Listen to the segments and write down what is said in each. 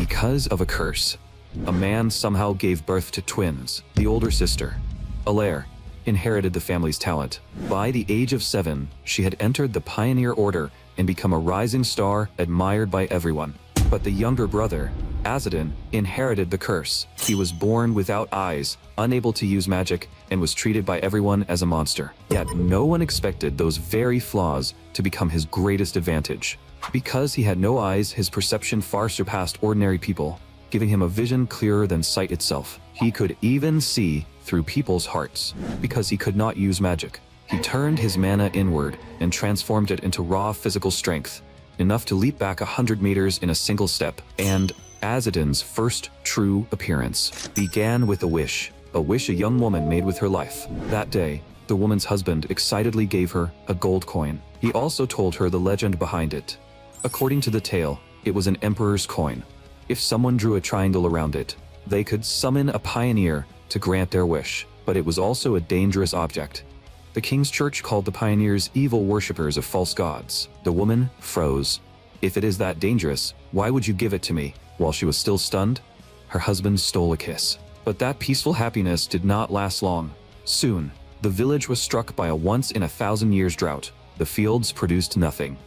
Because of a curse, a man somehow gave birth to twins. The older sister, Alaire, inherited the family's talent. By the age of 7, she had entered the pioneer order and become a rising star admired by everyone. But the younger brother, Azadin, inherited the curse. He was born without eyes, unable to use magic, and was treated by everyone as a monster. Yet no one expected those very flaws to become his greatest advantage. Because he had no eyes, his perception far surpassed ordinary people, giving him a vision clearer than sight itself. He could even see through people's hearts. Because he could not use magic, he turned his mana inward and transformed it into raw physical strength, enough to leap back 100 meters in a single step. And Azadin's first true appearance began with a wish a young woman made with her life. That day, the woman's husband excitedly gave her a gold coin. He also told her the legend behind it. According to the tale, it was an emperor's coin. If someone drew a triangle around it, they could summon a pioneer to grant their wish. But it was also a dangerous object. The king's church called the pioneers evil worshippers of false gods. The woman froze. If it is that dangerous, why would you give it to me? While she was still stunned, her husband stole a kiss. But that peaceful happiness did not last long. Soon, the village was struck by a once-in-a-thousand-years drought. The fields produced nothing.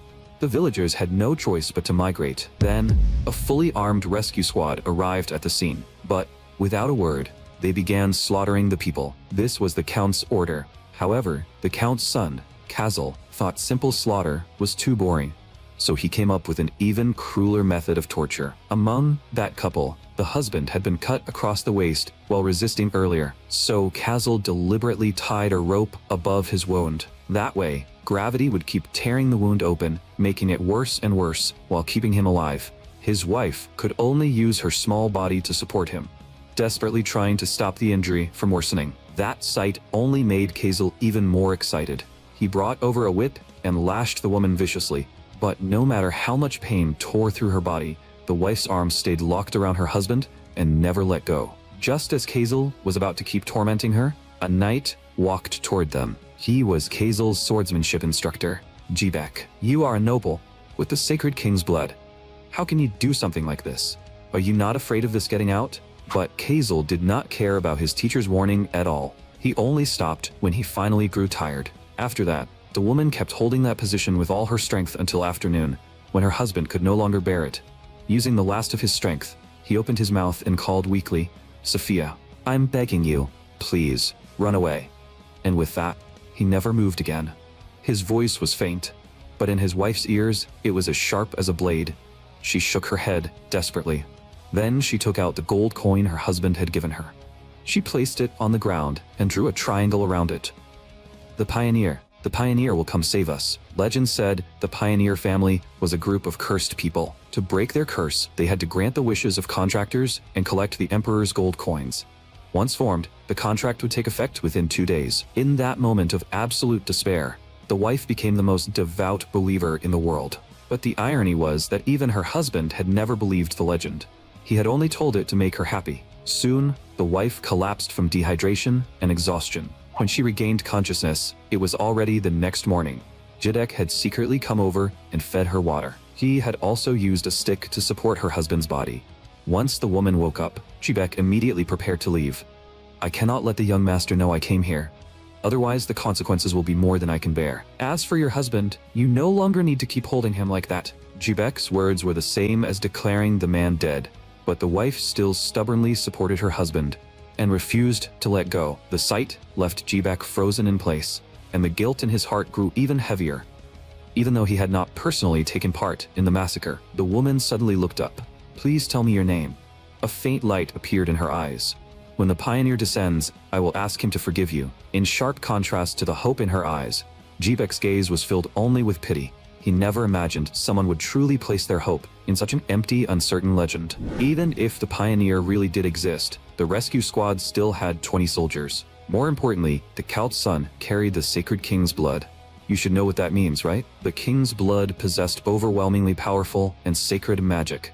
The villagers had no choice but to migrate. Then, a fully armed rescue squad arrived at the scene. But, without a word, they began slaughtering the people. This was the count's order. However, the count's son, Kazal, thought simple slaughter was too boring. So he came up with an even crueler method of torture. Among that couple, the husband had been cut across the waist while resisting earlier. So Kazal deliberately tied a rope above his wound. That way, gravity would keep tearing the wound open, making it worse and worse while keeping him alive. His wife could only use her small body to support him, desperately trying to stop the injury from worsening. That sight only made Kazal even more excited. He brought over a whip and lashed the woman viciously. But no matter how much pain tore through her body, the wife's arms stayed locked around her husband and never let go. Just as Kazal was about to keep tormenting her, a knight walked toward them. He was Kazal's swordsmanship instructor, Jibek. You are a noble, with the sacred king's blood. How can you do something like this? Are you not afraid of this getting out? But Kazal did not care about his teacher's warning at all. He only stopped when he finally grew tired. After that, the woman kept holding that position with all her strength until afternoon, when her husband could no longer bear it. Using the last of his strength, he opened his mouth and called weakly, "Sophia, I'm begging you, please, run away." And with that, he never moved again. His voice was faint, but in his wife's ears, it was as sharp as a blade. She shook her head desperately. Then she took out the gold coin her husband had given her. She placed it on the ground and drew a triangle around it. The pioneer will come save us. Legend said the pioneer family was a group of cursed people. To break their curse, they had to grant the wishes of contractors and collect the emperor's gold coins. Once formed, the contract would take effect within 2 days. In that moment of absolute despair, the wife became the most devout believer in the world. But the irony was that even her husband had never believed the legend. He had only told it to make her happy. Soon, the wife collapsed from dehydration and exhaustion. When she regained consciousness, it was already the next morning. Jidek had secretly come over and fed her water. He had also used a stick to support her husband's body. Once the woman woke up, Jibek immediately prepared to leave. "I cannot let the young master know I came here. Otherwise, the consequences will be more than I can bear. As for your husband, you no longer need to keep holding him like that." Jibek's words were the same as declaring the man dead, but the wife still stubbornly supported her husband and refused to let go. The sight left Jibek frozen in place, and the guilt in his heart grew even heavier. Even though he had not personally taken part in the massacre, the woman suddenly looked up. "Please tell me your name." A faint light appeared in her eyes. "When the pioneer descends, I will ask him to forgive you." In sharp contrast to the hope in her eyes, Jibek's gaze was filled only with pity. He never imagined someone would truly place their hope in such an empty, uncertain legend. Even if the pioneer really did exist, the rescue squad still had 20 soldiers. More importantly, the Count's son carried the sacred king's blood. You should know what that means, right? The king's blood possessed overwhelmingly powerful and sacred magic.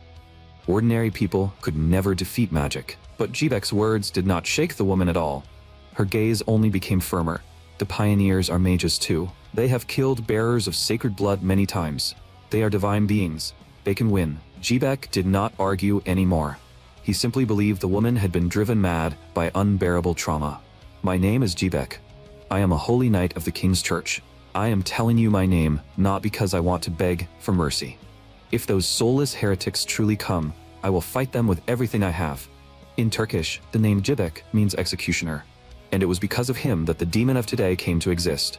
Ordinary people could never defeat magic. But Jibek's words did not shake the woman at all. Her gaze only became firmer. The pioneers are mages too. They have killed bearers of sacred blood many times. They are divine beings. They can win. Jibek did not argue anymore. He simply believed the woman had been driven mad by unbearable trauma. My name is Jibek. I am a holy knight of the King's Church. I am telling you my name, not because I want to beg for mercy. If those soulless heretics truly come, I will fight them with everything I have. In Turkish, the name Jibek means executioner. And it was because of him that the demon of today came to exist.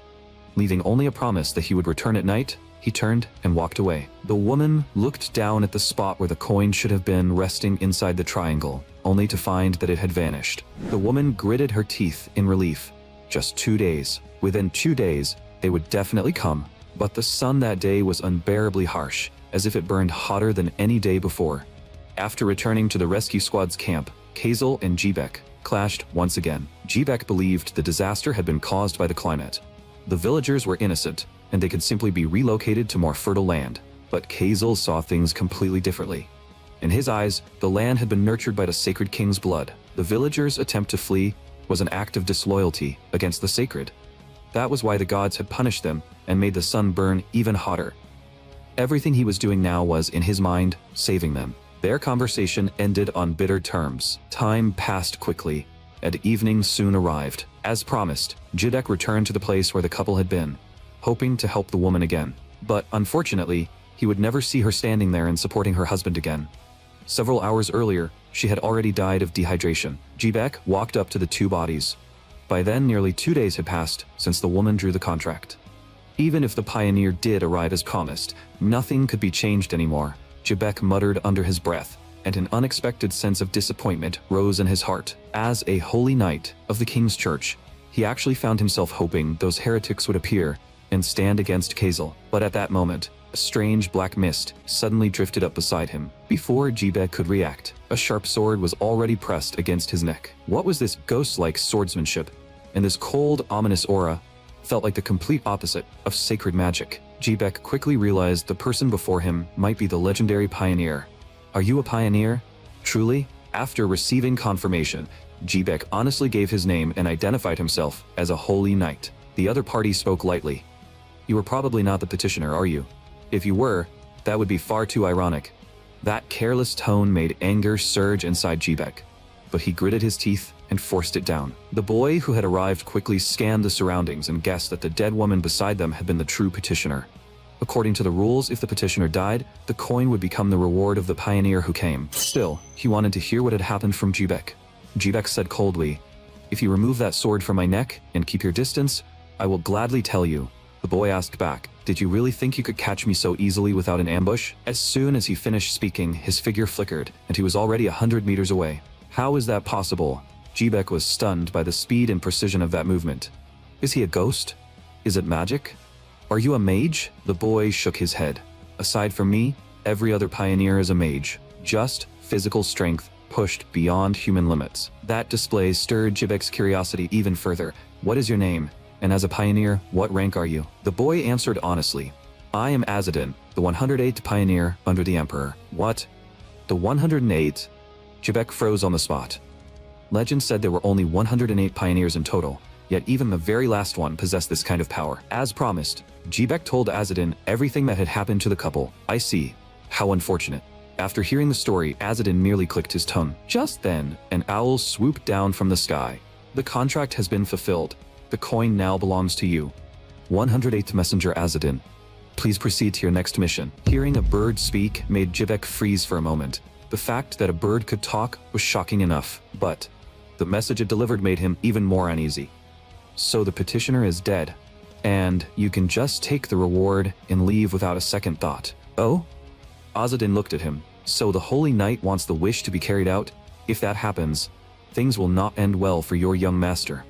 Leaving only a promise that he would return at night, he turned and walked away. The woman looked down at the spot where the coin should have been resting inside the triangle, only to find that it had vanished. The woman gritted her teeth in relief. Just 2 days. Within 2 days, they would definitely come. But the sun that day was unbearably harsh, as if it burned hotter than any day before. After returning to the rescue squad's camp, Kazel and Jibek clashed once again. Jibek believed the disaster had been caused by the climate. The villagers were innocent, and they could simply be relocated to more fertile land. But Kazel saw things completely differently. In his eyes, the land had been nurtured by the sacred king's blood. The villagers' attempt to flee was an act of disloyalty against the sacred. That was why the gods had punished them and made the sun burn even hotter. Everything he was doing now was, in his mind, saving them. Their conversation ended on bitter terms. Time passed quickly, and evening soon arrived. As promised, Jibek returned to the place where the couple had been, hoping to help the woman again. But unfortunately, he would never see her standing there and supporting her husband again. Several hours earlier, she had already died of dehydration. Jibek walked up to the two bodies. By then, nearly 2 days had passed since the woman drew the contract. Even if the pioneer did arrive as promised, nothing could be changed anymore. Jibek muttered under his breath, and an unexpected sense of disappointment rose in his heart. As a holy knight of the King's Church, he actually found himself hoping those heretics would appear and stand against Kazel. But at that moment, a strange black mist suddenly drifted up beside him. Before Jibek could react, a sharp sword was already pressed against his neck. What was this ghost-like swordsmanship? And this cold, ominous aura felt like the complete opposite of sacred magic. Jibek quickly realized the person before him might be the legendary pioneer. Are you a pioneer? Truly? After receiving confirmation, Jibek honestly gave his name and identified himself as a holy knight. The other party spoke lightly. You are probably not the petitioner, are you? If you were, that would be far too ironic. That careless tone made anger surge inside Jibek, but he gritted his teeth and forced it down. The boy who had arrived quickly scanned the surroundings and guessed that the dead woman beside them had been the true petitioner. According to the rules, if the petitioner died, the coin would become the reward of the pioneer who came. Still, he wanted to hear what had happened from Jibek. Jibek said coldly, "If you remove that sword from my neck and keep your distance, I will gladly tell you." The boy asked back, "Did you really think you could catch me so easily without an ambush?" As soon as he finished speaking, his figure flickered, and he was already 100 meters away. How is that possible? Jibek was stunned by the speed and precision of that movement. Is he a ghost? Is it magic? Are you a mage? The boy shook his head. Aside from me, every other pioneer is a mage. Just physical strength pushed beyond human limits. That display stirred Jibek's curiosity even further. What is your name? And as a pioneer, what rank are you? The boy answered honestly. I am Azadin, the 108th pioneer under the Emperor. What? The 108th? Jibek froze on the spot. Legend said there were only 108 pioneers in total, yet even the very last one possessed this kind of power. As promised, Jibek told Azadin everything that had happened to the couple. I see. How unfortunate. After hearing the story, Azadin merely clicked his tongue. Just then, an owl swooped down from the sky. The contract has been fulfilled. The coin now belongs to you. 108th Messenger Azadin. Please proceed to your next mission. Hearing a bird speak made Jibek freeze for a moment. The fact that a bird could talk was shocking enough, but the message it delivered made him even more uneasy. So the petitioner is dead, and you can just take the reward and leave without a second thought. Oh? Azadin looked at him. So the Holy Knight wants the wish to be carried out? If that happens, things will not end well for your young master.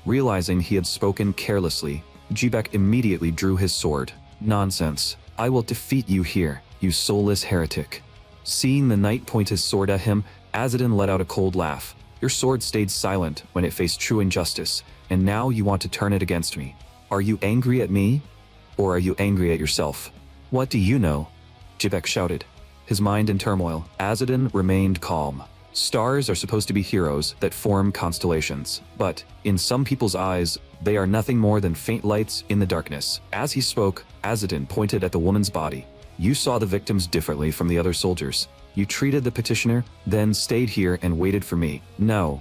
Realizing he had spoken carelessly, Jibek immediately drew his sword. Nonsense. I will defeat you here, you soulless heretic. Seeing the knight point his sword at him, Azadin let out a cold laugh. Your sword stayed silent when it faced true injustice, and now you want to turn it against me. Are you angry at me? Or are you angry at yourself? What do you know? Jibek shouted, his mind in turmoil. Azadin remained calm. Stars are supposed to be heroes that form constellations, but in some people's eyes, they are nothing more than faint lights in the darkness. As he spoke, Azadin pointed at the woman's body. You saw the victims differently from the other soldiers. You treated the petitioner, then stayed here and waited for me. No,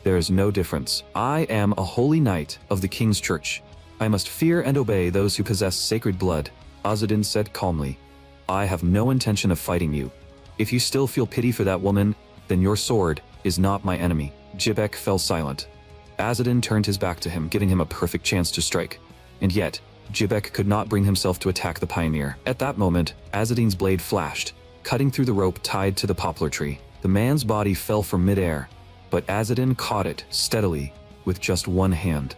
there is no difference. I am a holy knight of the king's church. I must fear and obey those who possess sacred blood, Azadin said calmly. I have no intention of fighting you. If you still feel pity for that woman, then your sword is not my enemy. Jibek fell silent. Azadin turned his back to him, giving him a perfect chance to strike. And yet, Jibek could not bring himself to attack the pioneer. At that moment, Azadin's blade flashed, cutting through the rope tied to the poplar tree. The man's body fell from midair, but Azadin caught it steadily with just one hand.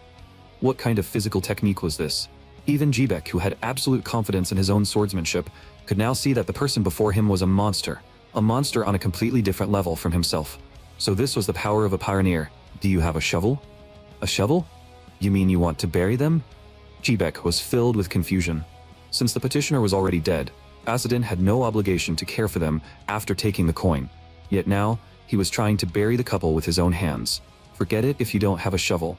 What kind of physical technique was this? Even Jibek, who had absolute confidence in his own swordsmanship, could now see that the person before him was a monster on a completely different level from himself. So this was the power of a pioneer. Do you have a shovel? A shovel? You mean you want to bury them? Jibek was filled with confusion. Since the petitioner was already dead, Azadin had no obligation to care for them after taking the coin. Yet now, he was trying to bury the couple with his own hands. Forget it if you don't have a shovel.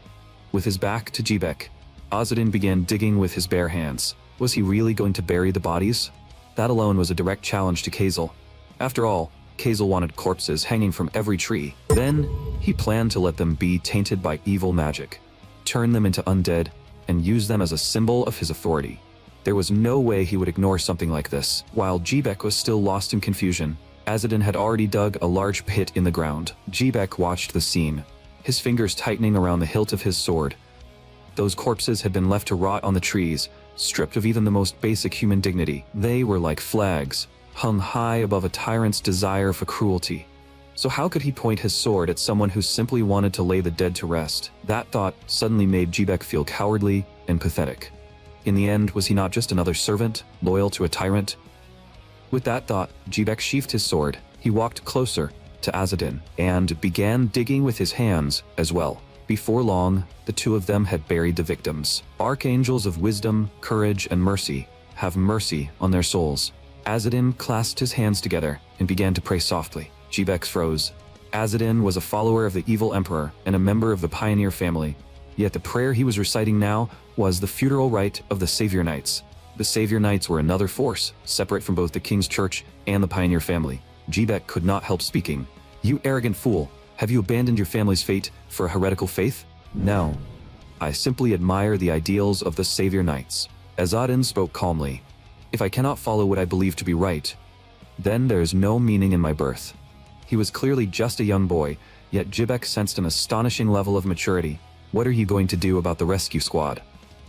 With his back to Jibek, Azadin began digging with his bare hands. Was he really going to bury the bodies? That alone was a direct challenge to Kazel. After all, Kazel wanted corpses hanging from every tree. Then, he planned to let them be tainted by evil magic, turn them into undead, and use them as a symbol of his authority. There was no way he would ignore something like this. While Jibek was still lost in confusion, Azadin had already dug a large pit in the ground. Jibek watched the scene, his fingers tightening around the hilt of his sword. Those corpses had been left to rot on the trees, stripped of even the most basic human dignity. They were like flags, hung high above a tyrant's desire for cruelty. So how could he point his sword at someone who simply wanted to lay the dead to rest? That thought suddenly made Jibek feel cowardly and pathetic. In the end, was he not just another servant, loyal to a tyrant? With that thought, Jibek sheathed his sword. He walked closer to Azadin and began digging with his hands as well. Before long, the two of them had buried the victims. Archangels of wisdom, courage, and mercy, have mercy on their souls. Azadin clasped his hands together and began to pray softly. Jibek froze. Azadin was a follower of the evil emperor and a member of the pioneer family. Yet the prayer he was reciting now was the funeral rite of the Savior Knights. The Savior Knights were another force, separate from both the King's Church and the pioneer family. Jibek could not help speaking. You arrogant fool, have you abandoned your family's fate for a heretical faith? No. I simply admire the ideals of the Savior Knights. Azadin spoke calmly. If I cannot follow what I believe to be right, then there is no meaning in my birth. He was clearly just a young boy, yet Jibek sensed an astonishing level of maturity. What are you going to do about the rescue squad?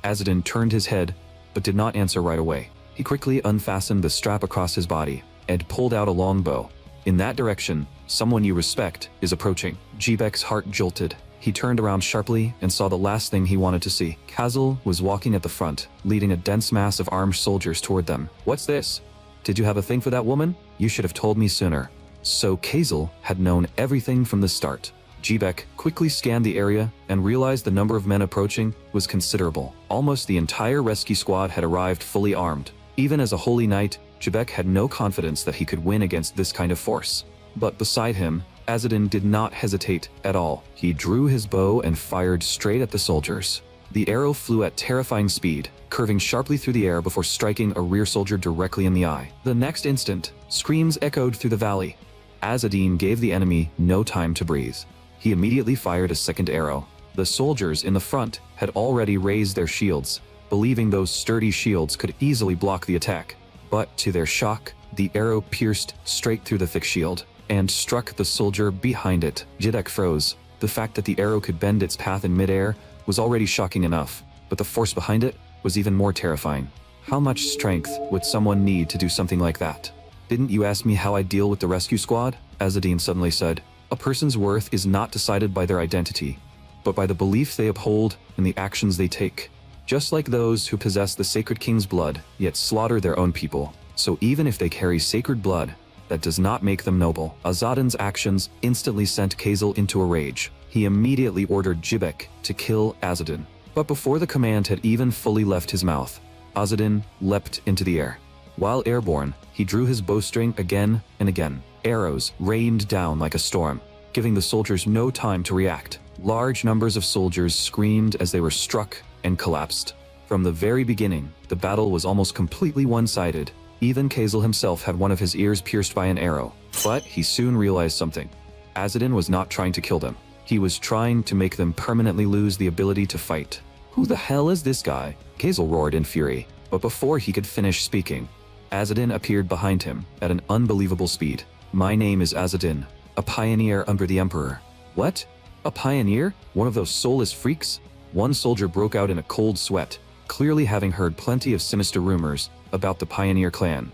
Azadin turned his head, but did not answer right away. He quickly unfastened the strap across his body and pulled out a long bow. In that direction, someone you respect is approaching. Jibek's heart jolted. He turned around sharply and saw the last thing he wanted to see. Kazel was walking at the front, leading a dense mass of armed soldiers toward them. What's this? Did you have a thing for that woman? You should have told me sooner. So Kazel had known everything from the start. Jibek quickly scanned the area and realized the number of men approaching was considerable. Almost the entire rescue squad had arrived fully armed. Even as a holy knight, Jibek had no confidence that he could win against this kind of force. But beside him, Azadin did not hesitate at all. He drew his bow and fired straight at the soldiers. The arrow flew at terrifying speed, curving sharply through the air before striking a rear soldier directly in the eye. The next instant, screams echoed through the valley. Azadin gave the enemy no time to breathe. He immediately fired a second arrow. The soldiers in the front had already raised their shields, believing those sturdy shields could easily block the attack. But to their shock, the arrow pierced straight through the thick shield and struck the soldier behind it. Jibek froze. The fact that the arrow could bend its path in midair was already shocking enough, but the force behind it was even more terrifying. How much strength would someone need to do something like that? Didn't you ask me how I deal with the rescue squad? Azadin suddenly said. A person's worth is not decided by their identity, but by the belief they uphold and the actions they take. Just like those who possess the sacred king's blood, yet slaughter their own people. So even if they carry sacred blood, that does not make them noble. Azadin's actions instantly sent Kazel into a rage. He immediately ordered Jibek to kill Azadin. But before the command had even fully left his mouth, Azadin leapt into the air. While airborne, he drew his bowstring again and again. Arrows rained down like a storm, giving the soldiers no time to react. Large numbers of soldiers screamed as they were struck and collapsed. From the very beginning, the battle was almost completely one-sided. Even Kazel himself had one of his ears pierced by an arrow. But he soon realized something. Azadin was not trying to kill them. He was trying to make them permanently lose the ability to fight. Who the hell is this guy? Kazel roared in fury. But before he could finish speaking, Azadin appeared behind him at an unbelievable speed. My name is Azadin, a pioneer under the Emperor. What? A pioneer? One of those soulless freaks? One soldier broke out in a cold sweat, clearly having heard plenty of sinister rumors about the Pioneer clan.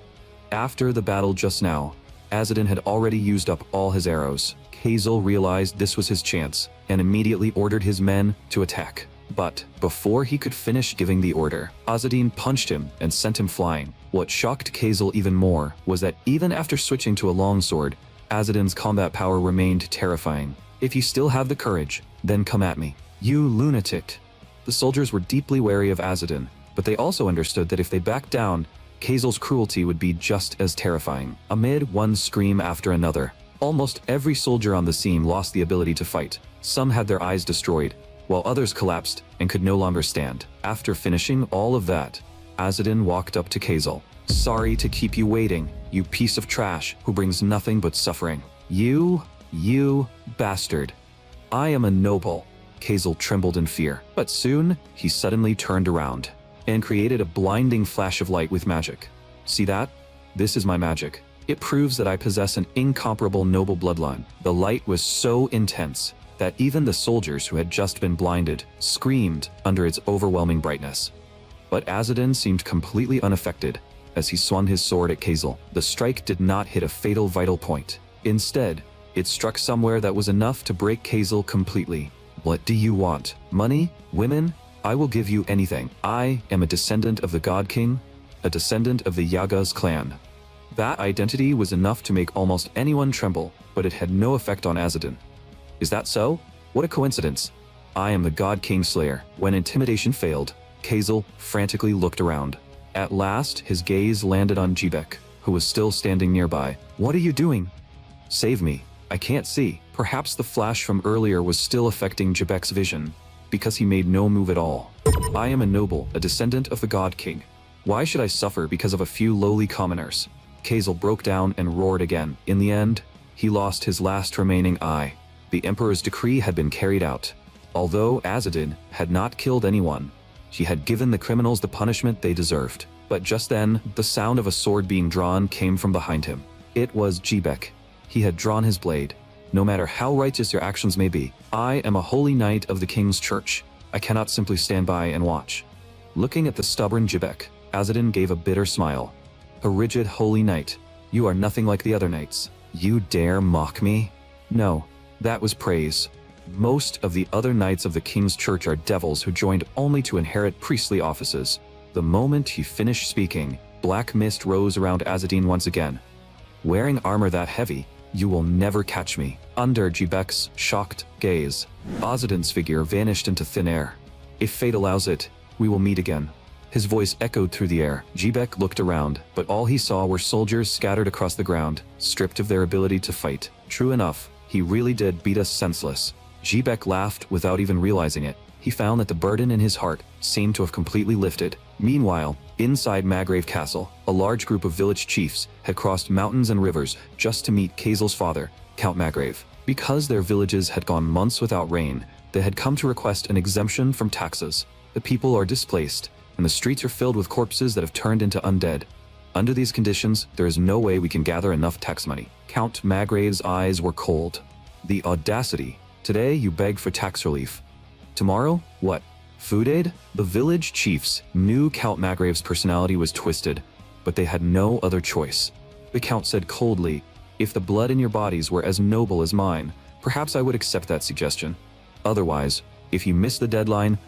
After the battle just now, Azadin had already used up all his arrows. Kazel realized this was his chance and immediately ordered his men to attack. But before he could finish giving the order, Azadin punched him and sent him flying. What shocked Kazel even more was that even after switching to a longsword, Azadin's combat power remained terrifying. If you still have the courage, then come at me. You lunatic. The soldiers were deeply wary of Azadin, but they also understood that if they backed down, Kazel's cruelty would be just as terrifying. Amid one scream after another, almost every soldier on the scene lost the ability to fight. Some had their eyes destroyed, while others collapsed and could no longer stand. After finishing all of that, Azadin walked up to Kazel. Sorry to keep you waiting, you piece of trash who brings nothing but suffering. You bastard. I am a noble. Kazel trembled in fear, but soon he suddenly turned around and created a blinding flash of light with magic. See that? This is my magic. It proves that I possess an incomparable noble bloodline. The light was so intense that even the soldiers who had just been blinded screamed under its overwhelming brightness. But Azadin seemed completely unaffected as he swung his sword at Kazel. The strike did not hit a fatal vital point. Instead, it struck somewhere that was enough to break Kazel completely. What do you want? Money? Women? I will give you anything. I am a descendant of the God King, a descendant of the Yaga's clan. That identity was enough to make almost anyone tremble, but it had no effect on Azadin. Is that so? What a coincidence. I am the God King Slayer. When intimidation failed, Kazel frantically looked around. At last, his gaze landed on Jibek, who was still standing nearby. What are you doing? Save me. I can't see. Perhaps the flash from earlier was still affecting Jibek's vision, because he made no move at all. I am a noble, a descendant of the God King. Why should I suffer because of a few lowly commoners? Kazel broke down and roared again. In the end, he lost his last remaining eye. The Emperor's decree had been carried out. Although Azadin had not killed anyone, she had given the criminals the punishment they deserved. But just then, the sound of a sword being drawn came from behind him. It was Jibek. He had drawn his blade. No matter how righteous your actions may be, I am a holy knight of the King's Church. I cannot simply stand by and watch. Looking at the stubborn Jibek, Azadin gave a bitter smile. A rigid holy knight. You are nothing like the other knights. You dare mock me? No, that was praise. Most of the other knights of the King's Church are devils who joined only to inherit priestly offices. The moment he finished speaking, black mist rose around Azadin once again. Wearing armor that heavy, you will never catch me. Under Jibek's shocked gaze, Azadin's figure vanished into thin air. If fate allows it, we will meet again. His voice echoed through the air. Jibek looked around, but all he saw were soldiers scattered across the ground, stripped of their ability to fight. True enough, he really did beat us senseless. Jibek laughed without even realizing it. He found that the burden in his heart seemed to have completely lifted. Meanwhile, inside Magrave Castle, a large group of village chiefs had crossed mountains and rivers just to meet Kazel's father, Count Magrave. Because their villages had gone months without rain, they had come to request an exemption from taxes. The people are displaced, and the streets are filled with corpses that have turned into undead. Under these conditions, there is no way we can gather enough tax money. Count Magrave's eyes were cold. The audacity. Today you beg for tax relief. Tomorrow, what? Food aid? The village chiefs knew Count Magrave's personality was twisted, but they had no other choice. The Count said coldly, if the blood in your bodies were as noble as mine, perhaps I would accept that suggestion. Otherwise, if you miss the deadline,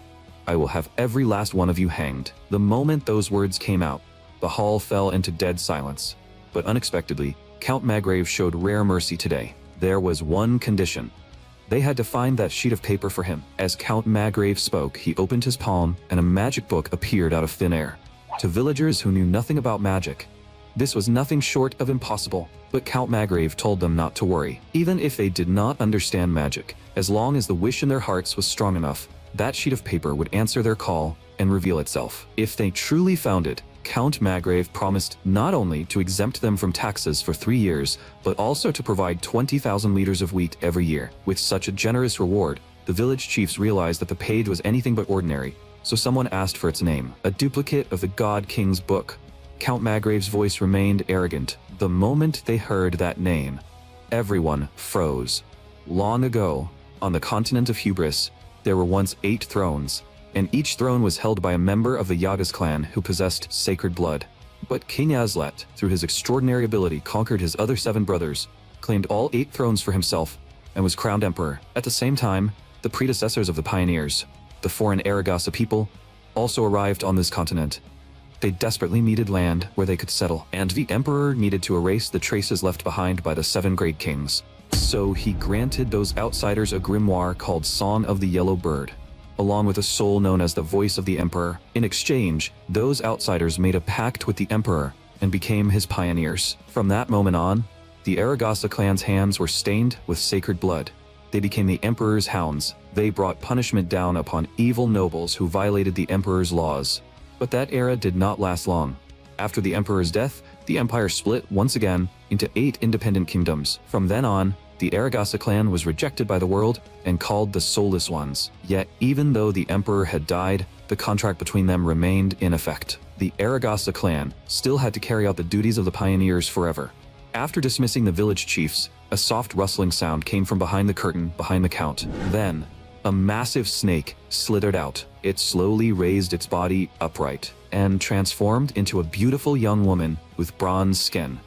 I will have every last one of you hanged. The moment those words came out, the hall fell into dead silence. But unexpectedly, Count Magrave showed rare mercy today. There was one condition. They had to find that sheet of paper for him. As Count Magrave spoke, he opened his palm, and a magic book appeared out of thin air. To villagers who knew nothing about magic, this was nothing short of impossible. But Count Magrave told them not to worry. Even if they did not understand magic, as long as the wish in their hearts was strong enough, that sheet of paper would answer their call and reveal itself. If they truly found it, Count Maggrave promised not only to exempt them from taxes for 3 years, but also to provide 20,000 liters of wheat every year. With such a generous reward, the village chiefs realized that the page was anything but ordinary, so someone asked for its name, a duplicate of the God King's book. Count Maggrave's voice remained arrogant. The moment they heard that name, everyone froze. Long ago, on the continent of Hubris, there were once 8 thrones, and each throne was held by a member of the Yagas clan who possessed sacred blood. But King Azlet, through his extraordinary ability, conquered his other 7 brothers, claimed all 8 thrones for himself, and was crowned emperor. At the same time, the predecessors of the pioneers, the foreign Aragasa people, also arrived on this continent. They desperately needed land where they could settle, and the emperor needed to erase the traces left behind by the 7 great kings. So he granted those outsiders a grimoire called Song of the Yellow Bird, along with a soul known as the Voice of the Emperor. In exchange, those outsiders made a pact with the emperor and became his pioneers. From that moment on, the Aragasa clan's hands were stained with sacred blood. They became the emperor's hounds. They brought punishment down upon evil nobles who violated the emperor's laws. But that era did not last long. After the emperor's death, the empire split once again into 8 independent kingdoms. From then on, the Aragasa clan was rejected by the world and called the Soulless Ones. Yet, even though the emperor had died, the contract between them remained in effect. The Aragasa clan still had to carry out the duties of the pioneers forever. After dismissing the village chiefs, a soft rustling sound came from behind the curtain behind the count. Then, a massive snake slithered out. It slowly raised its body upright and transformed into a beautiful young woman with bronze skin.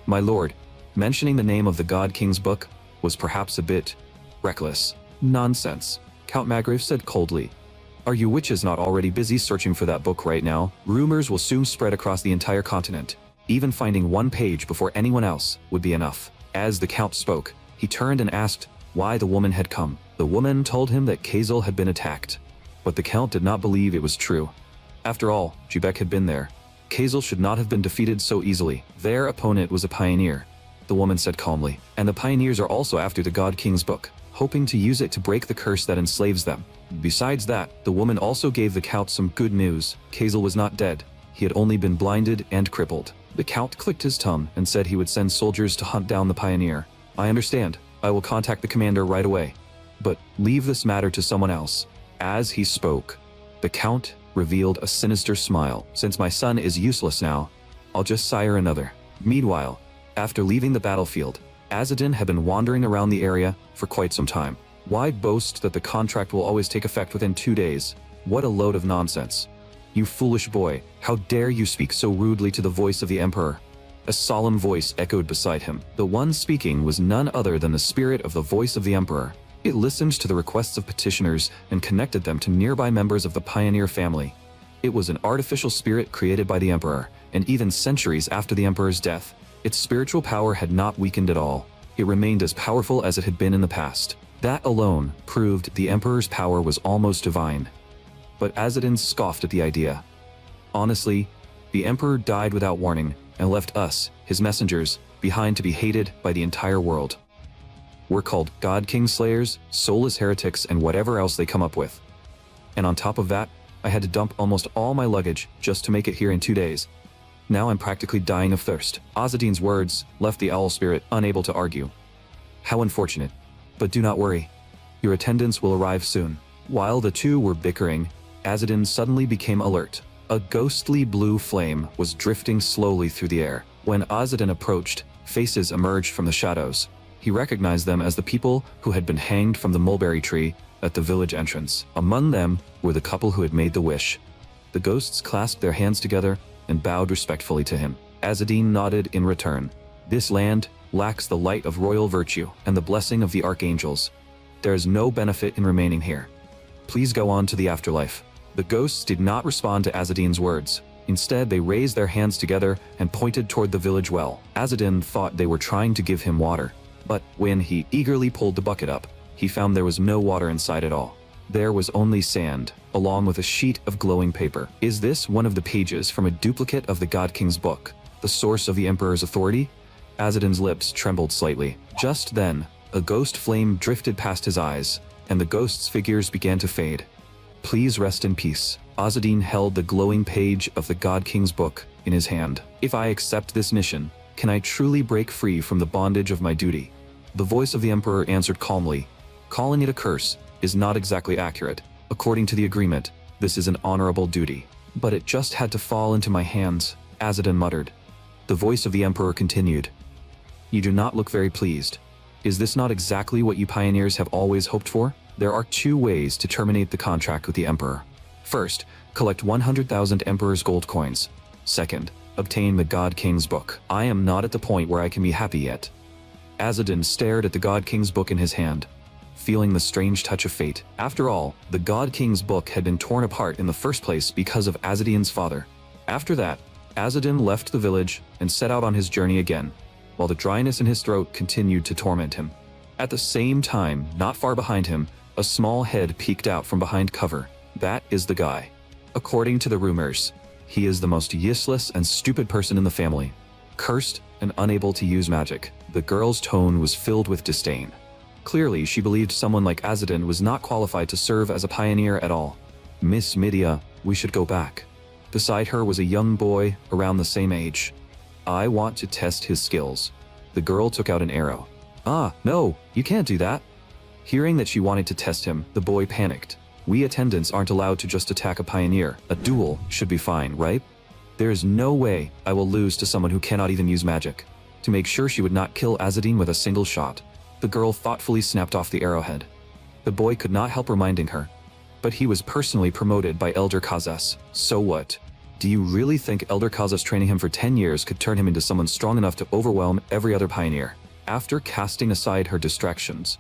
My lord, mentioning the name of the God King's book was perhaps a bit reckless. Nonsense, Count Maggrave said coldly. Are you witches not already busy searching for that book right now? Rumors will soon spread across the entire continent. Even finding 1 page before anyone else would be enough. As the count spoke, he turned and asked why the woman had come. The woman told him that Kazel had been attacked, but the count did not believe it was true. After all, Jubek had been there. Kazel should not have been defeated so easily. Their opponent was a pioneer, the woman said calmly, and the pioneers are also after the God King's book, hoping to use it to break the curse that enslaves them. Besides that, the woman also gave the count some good news. Kazel was not dead. He had only been blinded and crippled. The count clicked his tongue and said he would send soldiers to hunt down the pioneer. I understand. I will contact the commander right away. But leave this matter to someone else. As he spoke, the count revealed a sinister smile. Since my son is useless now, I'll just sire another. Meanwhile, after leaving the battlefield, Azadin had been wandering around the area for quite some time. Why boast that the contract will always take effect within 2 days? What a load of nonsense. You foolish boy, how dare you speak so rudely to the voice of the emperor? A solemn voice echoed beside him. The one speaking was none other than the spirit of the voice of the emperor. It listened to the requests of petitioners and connected them to nearby members of the pioneer family. It was an artificial spirit created by the emperor, and even centuries after the emperor's death, its spiritual power had not weakened at all. It remained as powerful as it had been in the past. That alone proved the emperor's power was almost divine. But Azadin scoffed at the idea. Honestly, the emperor died without warning and left us, his messengers, behind to be hated by the entire world. We're called God King Slayers, soulless heretics, and whatever else they come up with. And on top of that, I had to dump almost all my luggage just to make it here in 2 days. Now I'm practically dying of thirst. Azadin's words left the owl spirit unable to argue. How unfortunate. But do not worry. Your attendants will arrive soon. While the two were bickering, Azadin suddenly became alert. A ghostly blue flame was drifting slowly through the air. When Azadin approached, faces emerged from the shadows. He recognized them as the people who had been hanged from the mulberry tree at the village entrance. Among them were the couple who had made the wish. The ghosts clasped their hands together and bowed respectfully to him. Azadin nodded in return. This land lacks the light of royal virtue and the blessing of the archangels. There is no benefit in remaining here. Please go on to the afterlife. The ghosts did not respond to Azadin's words. Instead, they raised their hands together and pointed toward the village well. Azadin thought they were trying to give him water. But when he eagerly pulled the bucket up, he found there was no water inside at all. There was only sand, along with a sheet of glowing paper. Is this one of the pages from a duplicate of the God King's book, the source of the Emperor's authority? Azadin's lips trembled slightly. Just then, a ghost flame drifted past his eyes, and the ghost's figures began to fade. Please rest in peace. Azzedine held the glowing page of the God King's book in his hand. If I accept this mission, can I truly break free from the bondage of my duty? The voice of the Emperor answered calmly. Calling it a curse is not exactly accurate. According to the agreement, this is an honorable duty. But it just had to fall into my hands, Azzedine muttered. The voice of the Emperor continued. You do not look very pleased. Is this not exactly what you pioneers have always hoped for? There are 2 ways to terminate the contract with the Emperor. First, collect 100,000 Emperor's gold coins. Second, obtain the God King's book. I am not at the point where I can be happy yet. Azzedine stared at the God King's book in his hand, feeling the strange touch of fate. After all, the God King's book had been torn apart in the first place because of Azzedine's father. After that, Azzedine left the village and set out on his journey again, while the dryness in his throat continued to torment him. At the same time, not far behind him, a small head peeked out from behind cover. That is the guy. According to the rumors, he is the most useless and stupid person in the family. Cursed and unable to use magic. The girl's tone was filled with disdain. Clearly, she believed someone like Azzedine was not qualified to serve as a pioneer at all. Miss Midia, we should go back. Beside her was a young boy around the same age. I want to test his skills. The girl took out an arrow. Ah, no, you can't do that. Hearing that she wanted to test him, the boy panicked. We attendants aren't allowed to just attack a pioneer. A duel should be fine, right? There is no way I will lose to someone who cannot even use magic. To make sure she would not kill Azzedine with a single shot, the girl thoughtfully snapped off the arrowhead. The boy could not help reminding her. But he was personally promoted by Elder Kazas. So what? Do you really think Elder Kazas training him for 10 years could turn him into someone strong enough to overwhelm every other pioneer? After casting aside her distractions,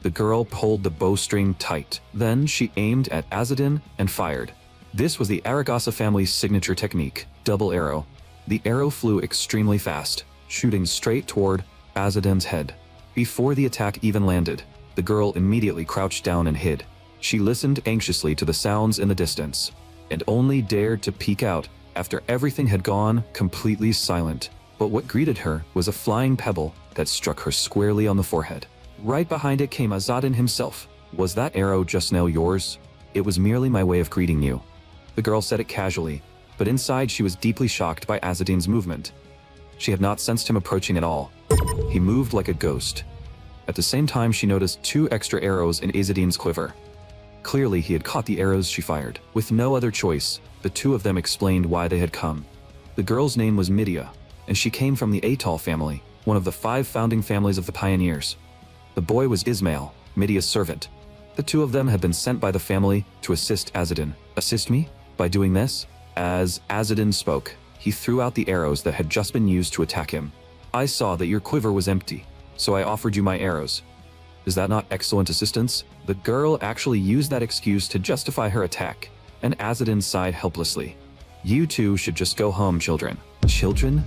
the girl pulled the bowstring tight. Then she aimed at Azzedine and fired. This was the Aragasa family's signature technique, double arrow. The arrow flew extremely fast, shooting straight toward Azzedine's head. Before the attack even landed, the girl immediately crouched down and hid. She listened anxiously to the sounds in the distance, and only dared to peek out after everything had gone completely silent. But what greeted her was a flying pebble that struck her squarely on the forehead. Right behind it came Azzedine himself. Was that arrow just now yours? It was merely my way of greeting you. The girl said it casually, but inside she was deeply shocked by Azzedine's movement. She had not sensed him approaching at all. He moved like a ghost. At the same time, she noticed 2 extra arrows in Azzedine's quiver. Clearly, he had caught the arrows she fired. With no other choice, the 2 of them explained why they had come. The girl's name was Midia, and she came from the Atoll family, one of the 5 founding families of the pioneers. The boy was Ismail, Midia's servant. The 2 of them had been sent by the family to assist Azzedine. Assist me? By doing this? As Azzedine spoke, he threw out the arrows that had just been used to attack him. I saw that your quiver was empty, so I offered you my arrows. Is that not excellent assistance? The girl actually used that excuse to justify her attack, and Azzedine sighed helplessly. You 2 should just go home, children. Children?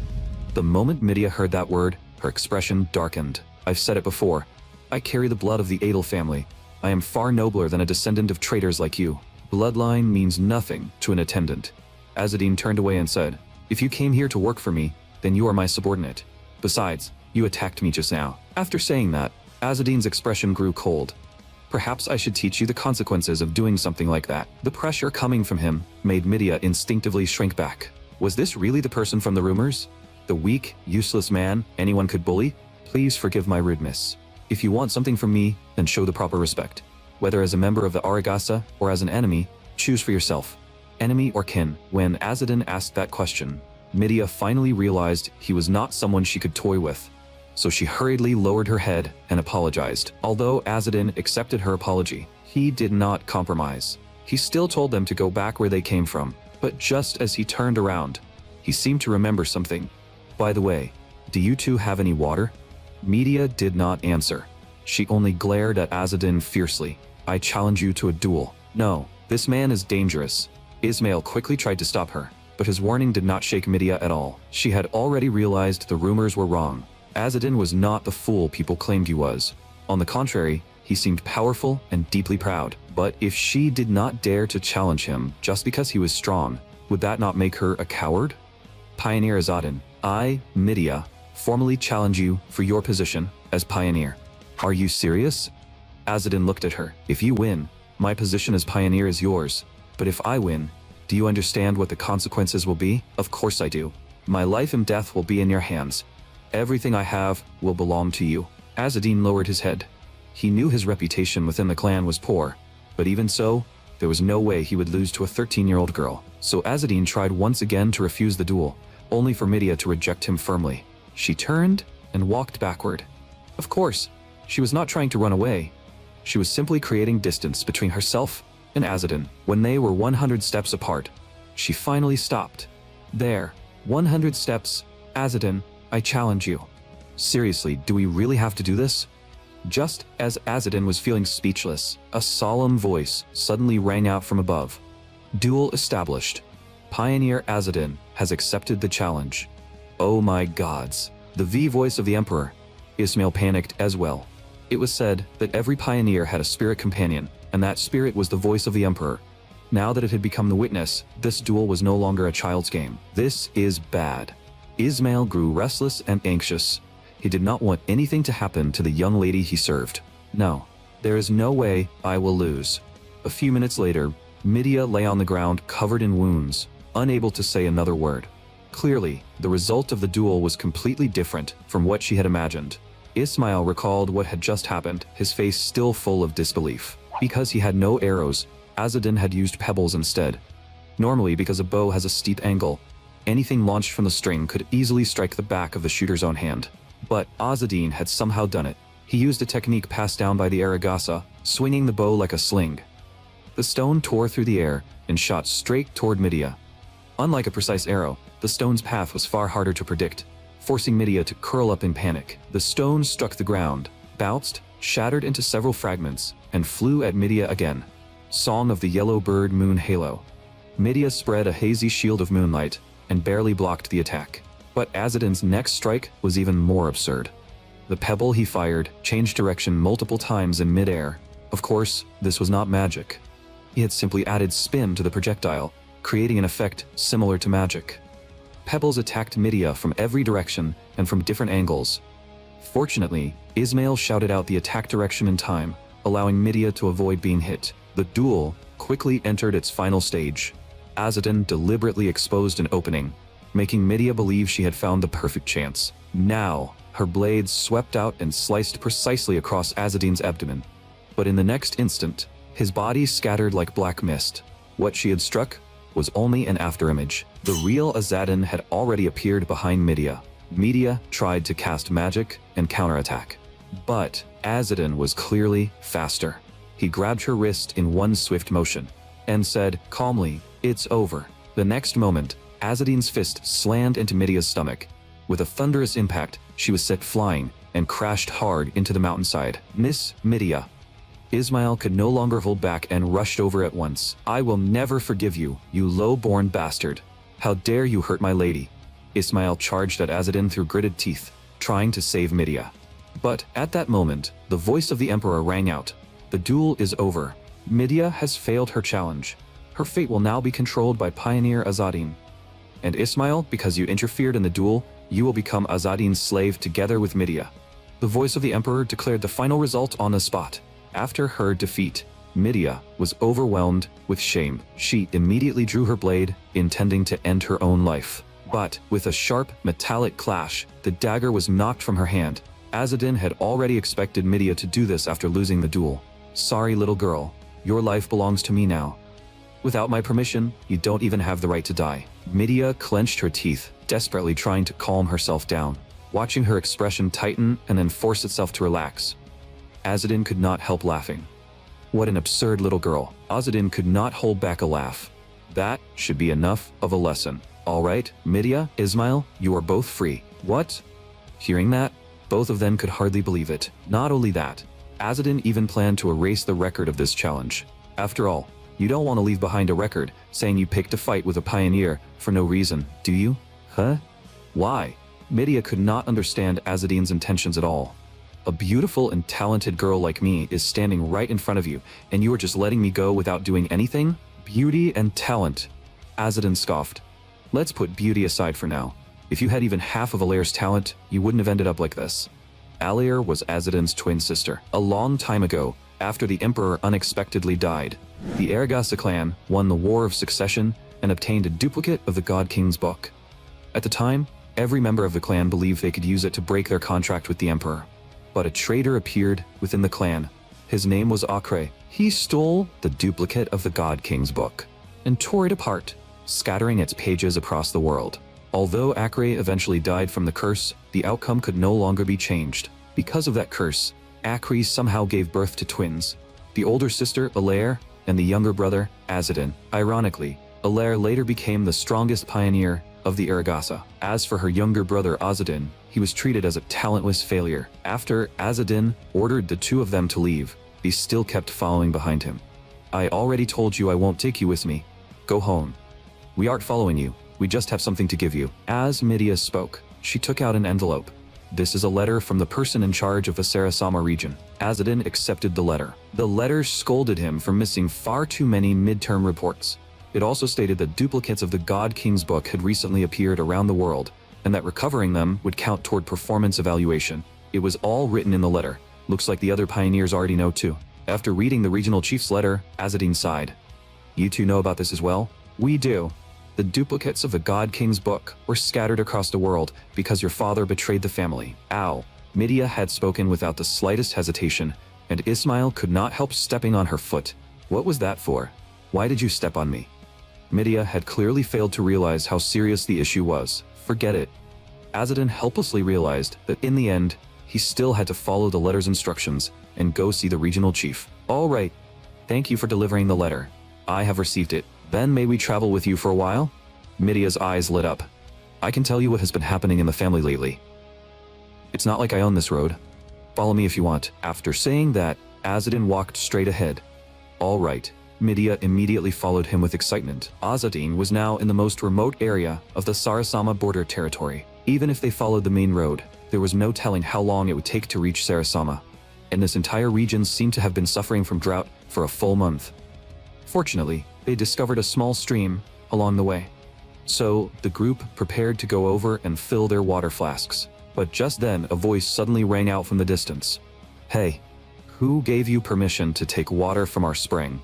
The moment Midia heard that word, her expression darkened. I've said it before. I carry the blood of the Adel family. I am far nobler than a descendant of traitors like you. Bloodline means nothing to an attendant. Azzedine turned away and said, If you came here to work for me, then you are my subordinate. Besides, you attacked me just now. After saying that, Azzedine's expression grew cold. Perhaps I should teach you the consequences of doing something like that. The pressure coming from him made Midia instinctively shrink back. Was this really the person from the rumors? The weak, useless man anyone could bully? Please forgive my rudeness. If you want something from me, then show the proper respect. Whether as a member of the Aragasa or as an enemy, choose for yourself. Enemy or kin? When Azzedine asked that question, Midia finally realized he was not someone she could toy with. So she hurriedly lowered her head and apologized. Although Azzedine accepted her apology, he did not compromise. He still told them to go back where they came from, but just as he turned around, he seemed to remember something. By the way, do you 2 have any water? Midia did not answer. She only glared at Azzedine fiercely. I challenge you to a duel. No, this man is dangerous. Ismail quickly tried to stop her, but his warning did not shake Midia at all. She had already realized the rumors were wrong. Azzedine was not the fool people claimed he was. On the contrary, he seemed powerful and deeply proud. But if she did not dare to challenge him just because he was strong, would that not make her a coward? Pioneer Azzedine, I, Midia, formally challenge you for your position as pioneer. Are you serious? Azzedine looked at her. If you win, my position as pioneer is yours. But if I win, Do you understand what the consequences will be? Of course I do. My life and death will be in your hands. Everything I have will belong to you. Azzedine lowered his head. He knew his reputation within the clan was poor, but even so, there was no way he would lose to a 13-year-old girl. So Azzedine tried once again to refuse the duel, only for Midia to reject him firmly. She turned and walked backward. Of course, she was not trying to run away. She was simply creating distance between herself and Azzedine. When they were 100 steps apart, she finally stopped. There, 100 steps. Azzedine, I challenge you. Seriously, do we really have to do this? Just as Azzedine was feeling speechless, a solemn voice suddenly rang out from above. Duel established. Pioneer Azzedine has accepted the challenge. Oh my gods. The V voice of the Emperor. Ismail panicked as well. It was said that every pioneer had a spirit companion, and that spirit was the voice of the Emperor. Now that it had become the witness, this duel was no longer a child's game. This is bad. Ismail grew restless and anxious. He did not want anything to happen to the young lady he served. No, there is no way I will lose. A few minutes later, Midia lay on the ground covered in wounds, unable to say another word. Clearly, the result of the duel was completely different from what she had imagined. Ismail recalled what had just happened, his face still full of disbelief. Because he had no arrows, Azzedine had used pebbles instead. Normally, because a bow has a steep angle, anything launched from the string could easily strike the back of the shooter's own hand. But Azzedine had somehow done it. He used a technique passed down by the Aragasa, swinging the bow like a sling. The stone tore through the air and shot straight toward Midia. Unlike a precise arrow, the stone's path was far harder to predict, forcing Midia to curl up in panic. The stone struck the ground, bounced, shattered into several fragments, and flew at Midia again. Song of the Yellow Bird Moon Halo. Midia spread a hazy shield of moonlight and barely blocked the attack. But Azzedine's next strike was even more absurd. The pebble he fired changed direction multiple times in midair. Of course, this was not magic. He had simply added spin to the projectile, creating an effect similar to magic. Pebbles attacked Midia from every direction and from different angles. Fortunately, Ismail shouted out the attack direction in time, allowing Midia to avoid being hit. The duel quickly entered its final stage. Azzedine deliberately exposed an opening, making Midia believe she had found the perfect chance. Now, her blades swept out and sliced precisely across Azzedine's abdomen. But in the next instant, his body scattered like black mist. What she had struck was only an afterimage. The real Azzedine had already appeared behind Midia. Midia tried to cast magic and counterattack. But Azzedine was clearly faster. He grabbed her wrist in one swift motion and said calmly, "It's over." The next moment, Azzedine's fist slammed into Midia's stomach. With a thunderous impact, she was set flying and crashed hard into the mountainside. Miss Midia. Ismail could no longer hold back and rushed over at once. "I will never forgive you, you low-born bastard. How dare you hurt my lady?" Ismail charged at Azzedine through gritted teeth, trying to save Midia. But at that moment, the voice of the Emperor rang out. The duel is over. Midia has failed her challenge. Her fate will now be controlled by Pioneer Azzedine. And Ismail, because you interfered in the duel, you will become Azzedine's slave together with Midia. The voice of the Emperor declared the final result on the spot. After her defeat, Midia was overwhelmed with shame. She immediately drew her blade, intending to end her own life. But with a sharp, metallic clash, the dagger was knocked from her hand. Azzedine had already expected Midia to do this after losing the duel. "Sorry, little girl. Your life belongs to me now. Without my permission, you don't even have the right to die." Midia clenched her teeth, desperately trying to calm herself down, watching her expression tighten and then force itself to relax. Azzedine could not help laughing. What an absurd little girl. Azzedine could not hold back a laugh. That should be enough of a lesson. "All right, Midia, Ismail, you are both free." "What?" Hearing that, both of them could hardly believe it. Not only that, Azzedine even planned to erase the record of this challenge. After all, you don't want to leave behind a record saying you picked a fight with a pioneer for no reason, do you? Huh? Why? Midia could not understand Azzedine's intentions at all. "A beautiful and talented girl like me is standing right in front of you, and you are just letting me go without doing anything? Beauty and talent." Azzedine scoffed. "Let's put beauty aside for now. If you had even half of Alair's talent, you wouldn't have ended up like this." Alair was Azzedine's twin sister. A long time ago, after the Emperor unexpectedly died, the Aragasa clan won the War of Succession and obtained a duplicate of the God King's book. At the time, every member of the clan believed they could use it to break their contract with the emperor. But a traitor appeared within the clan. His name was Acre. He stole the duplicate of the God King's book and tore it apart, scattering its pages across the world. Although Acre eventually died from the curse, the outcome could no longer be changed. Because of that curse, Acre somehow gave birth to twins, the older sister, Alaire, and the younger brother, Azadin. Ironically, Alaire later became the strongest pioneer of the Aragasa. As for her younger brother Azadin, he was treated as a talentless failure. After Azadin ordered the two of them to leave, he still kept following behind him. "I already told you I won't take you with me. Go home. We aren't following you. We just have something to give you." As Medea spoke, she took out an envelope. "This is a letter from the person in charge of the Sarasama region." Azadin accepted the letter. The letter scolded him for missing far too many midterm reports. It also stated that duplicates of the God King's book had recently appeared around the world, and that recovering them would count toward performance evaluation. It was all written in the letter. Looks like the other pioneers already know too. After reading the regional chief's letter, Azadin sighed. "You two know about this as well?" "We do. The duplicates of the God King's book were scattered across the world because your father betrayed the family." Ow. Medea had spoken without the slightest hesitation, and Ismail could not help stepping on her foot. "What was that for? Why did you step on me?" Medea had clearly failed to realize how serious the issue was. Forget it. Azadin helplessly realized that in the end, he still had to follow the letter's instructions and go see the regional chief. "All right. Thank you for delivering the letter. I have received it. Then may we travel with you for a while?" Medea's eyes lit up. "I can tell you what has been happening in the family lately. It's not like I own this road. Follow me if you want." After saying that, Azadin walked straight ahead. "All right." Medea immediately followed him with excitement. Azadin was now in the most remote area of the Sarasama border territory. Even if they followed the main road, there was no telling how long it would take to reach Sarasama, and this entire region seemed to have been suffering from drought for a full month. Fortunately, they discovered a small stream along the way. So, the group prepared to go over and fill their water flasks. But just then, a voice suddenly rang out from the distance. "Hey, who gave you permission to take water from our spring?"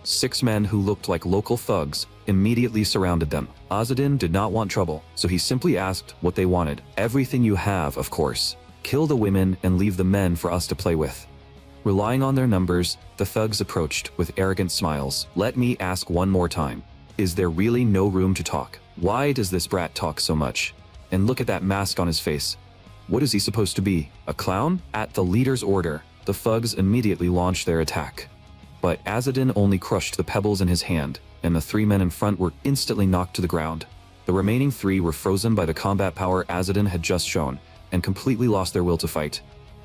6 men who looked like local thugs immediately surrounded them. Azadin did not want trouble, so he simply asked what they wanted. "Everything you have, of course. Kill the women and leave the men for us to play with." Relying on their numbers, the thugs approached with arrogant smiles. "Let me ask one more time. Is there really no room to talk? Why does this brat talk so much? And look at that mask on his face. What is he supposed to be, a clown?" At the leader's order, the thugs immediately launched their attack. But Azadin only crushed the pebbles in his hand, and the 3 men in front were instantly knocked to the ground. The remaining 3 were frozen by the combat power Azadin had just shown, and completely lost their will to fight.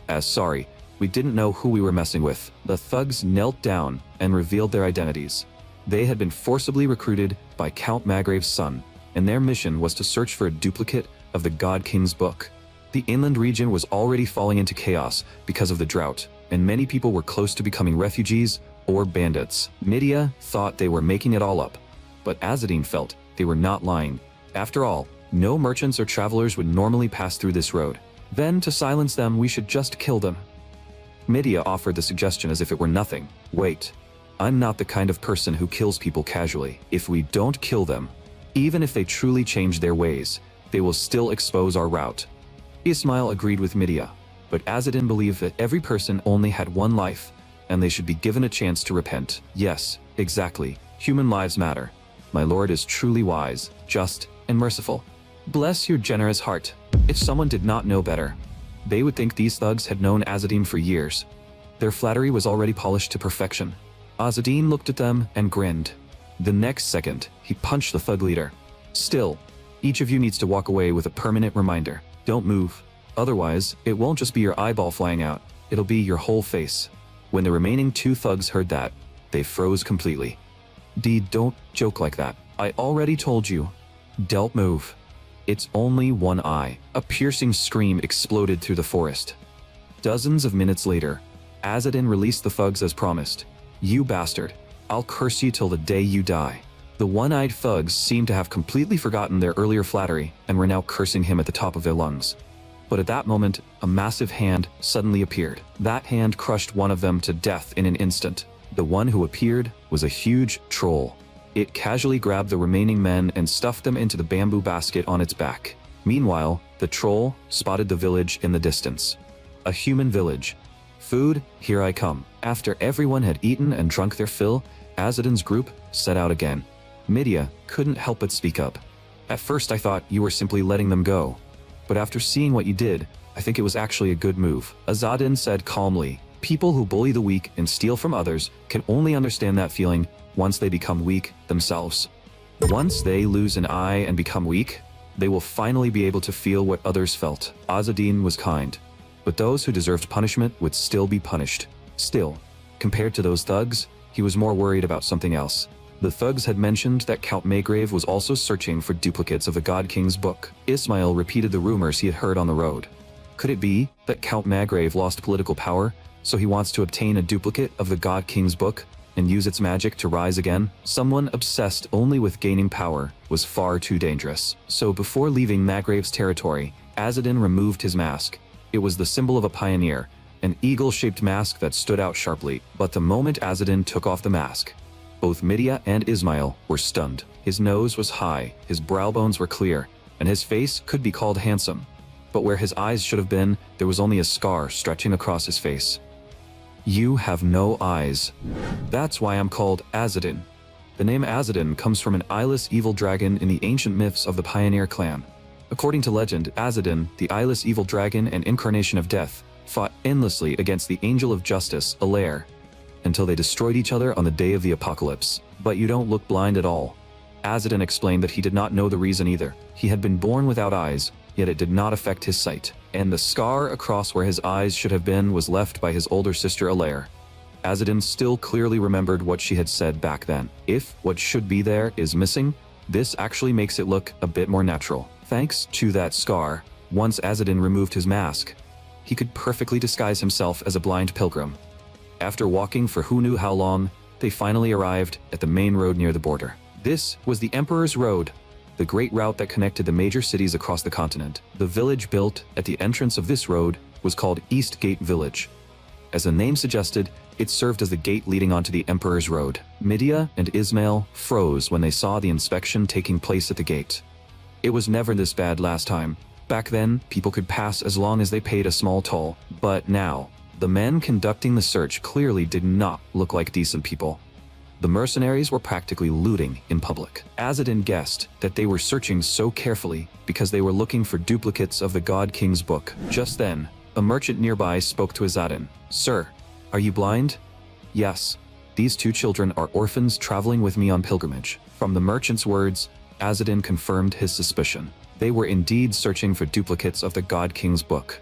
As sorry, we didn't know who we were messing with. The thugs knelt down and revealed their identities. They had been forcibly recruited by Count Magrave's son, and their mission was to search for a duplicate of the God King's book. The inland region was already falling into chaos because of the drought, and many people were close to becoming refugees or bandits. Medea thought they were making it all up, but Azadin felt they were not lying. After all, no merchants or travelers would normally pass through this road. Then, to silence them, we should just kill them. Medea offered the suggestion as if it were nothing. "Wait, I'm not the kind of person who kills people casually. If we don't kill them, even if they truly change their ways, they will still expose our route." Ismail agreed with Medea, but Azadin believed that every person only had one life, and they should be given a chance to repent. "Yes, exactly. Human lives matter. My lord is truly wise, just, and merciful." Bless your generous heart. If someone did not know better, they would think these thugs had known Azadin for years. Their flattery was already polished to perfection. Azadin looked at them and grinned. The next second, he punched the thug leader. "Still, each of you needs to walk away with a permanent reminder. Don't move. Otherwise, it won't just be your eyeball flying out, it'll be your whole face." When the remaining 2 thugs heard that, they froze completely. Don't joke like that. I already told you. Don't move. It's only one eye." A piercing scream exploded through the forest. Dozens of minutes later, Azadin released the thugs as promised. "You bastard. I'll curse you till the day you die." The one-eyed thugs seemed to have completely forgotten their earlier flattery and were now cursing him at the top of their lungs. But at that moment, a massive hand suddenly appeared. That hand crushed one of them to death in an instant. The one who appeared was a huge troll. It casually grabbed the remaining men and stuffed them into the bamboo basket on its back. Meanwhile, the troll spotted the village in the distance. A human village. Food, here I come. After everyone had eaten and drunk their fill, Azadin's group set out again. Midia couldn't help but speak up. At first I thought you were simply letting them go. But after seeing what you did, I think it was actually a good move. Azadin said calmly, people who bully the weak and steal from others can only understand that feeling once they become weak themselves. Once they lose an eye and become weak, they will finally be able to feel what others felt. Azadin was kind, but those who deserved punishment would still be punished. Still, compared to those thugs, he was more worried about something else. The thugs had mentioned that Count Maygrave was also searching for duplicates of the God King's book. Ismail repeated the rumors he had heard on the road. Could it be that Count Maygrave lost political power, so he wants to obtain a duplicate of the God King's book and use its magic to rise again? Someone obsessed only with gaining power was far too dangerous. So before leaving Maygrave's territory, Azadin removed his mask. It was the symbol of a pioneer, an eagle-shaped mask that stood out sharply. But the moment Azadin took off the mask, both Midia and Ismail were stunned. His nose was high, his brow bones were clear, and his face could be called handsome. But where his eyes should have been, there was only a scar stretching across his face. You have no eyes. That's why I'm called Azadin. The name Azadin comes from an eyeless evil dragon in the ancient myths of the Pioneer clan. According to legend, Azadin, the eyeless evil dragon and incarnation of death, fought endlessly against the angel of justice, Alair, until they destroyed each other on the day of the apocalypse. But you don't look blind at all. Azadin explained that he did not know the reason either. He had been born without eyes, yet it did not affect his sight. And the scar across where his eyes should have been was left by his older sister Alair. Azadin still clearly remembered what she had said back then. If what should be there is missing, this actually makes it look a bit more natural. Thanks to that scar, once Azadin removed his mask, he could perfectly disguise himself as a blind pilgrim. After walking for who knew how long, they finally arrived at the main road near the border. This was the Emperor's Road, the great route that connected the major cities across the continent. The village built at the entrance of this road was called East Gate Village. As the name suggested, it served as the gate leading onto the Emperor's Road. Midia and Ismail froze when they saw the inspection taking place at the gate. It was never this bad last time. Back then, people could pass as long as they paid a small toll. But now, the men conducting the search clearly did not look like decent people. The mercenaries were practically looting in public. Azadin guessed that they were searching so carefully because they were looking for duplicates of the God King's book. Just then, a merchant nearby spoke to Azadin. Sir, are you blind? Yes. These two children are orphans traveling with me on pilgrimage. From the merchant's words, Azadin confirmed his suspicion. They were indeed searching for duplicates of the God King's book.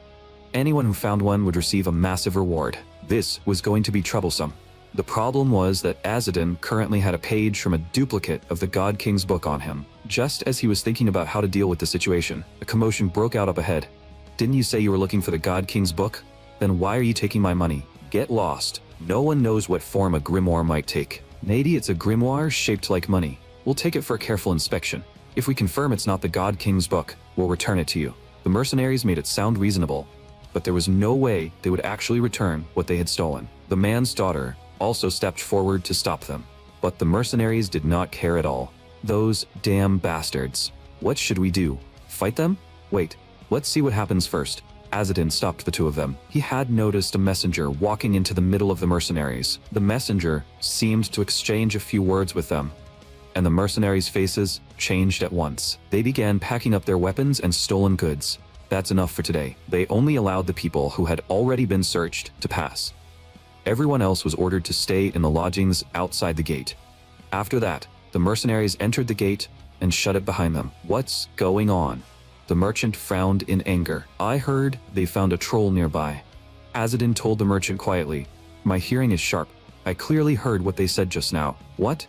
Anyone who found one would receive a massive reward. This was going to be troublesome. The problem was that Azadin currently had a page from a duplicate of the God King's book on him. Just as he was thinking about how to deal with the situation, a commotion broke out up ahead. Didn't you say you were looking for the God King's book? Then why are you taking my money? Get lost. No one knows what form a grimoire might take. Maybe it's a grimoire shaped like money. We'll take it for a careful inspection. If we confirm it's not the God King's book, we'll return it to you. The mercenaries made it sound reasonable, but there was no way they would actually return what they had stolen. The man's daughter also stepped forward to stop them, but the mercenaries did not care at all. Those damn bastards. What should we do? Fight them? Wait, let's see what happens first. Azadin stopped the two of them. He had noticed a messenger walking into the middle of the mercenaries. The messenger seemed to exchange a few words with them, and the mercenaries' faces changed at once. They began packing up their weapons and stolen goods. That's enough for today. They only allowed the people who had already been searched to pass. Everyone else was ordered to stay in the lodgings outside the gate. After that, the mercenaries entered the gate and shut it behind them. What's going on? The merchant frowned in anger. I heard they found a troll nearby. Azadin told the merchant quietly, my hearing is sharp. I clearly heard what they said just now. What?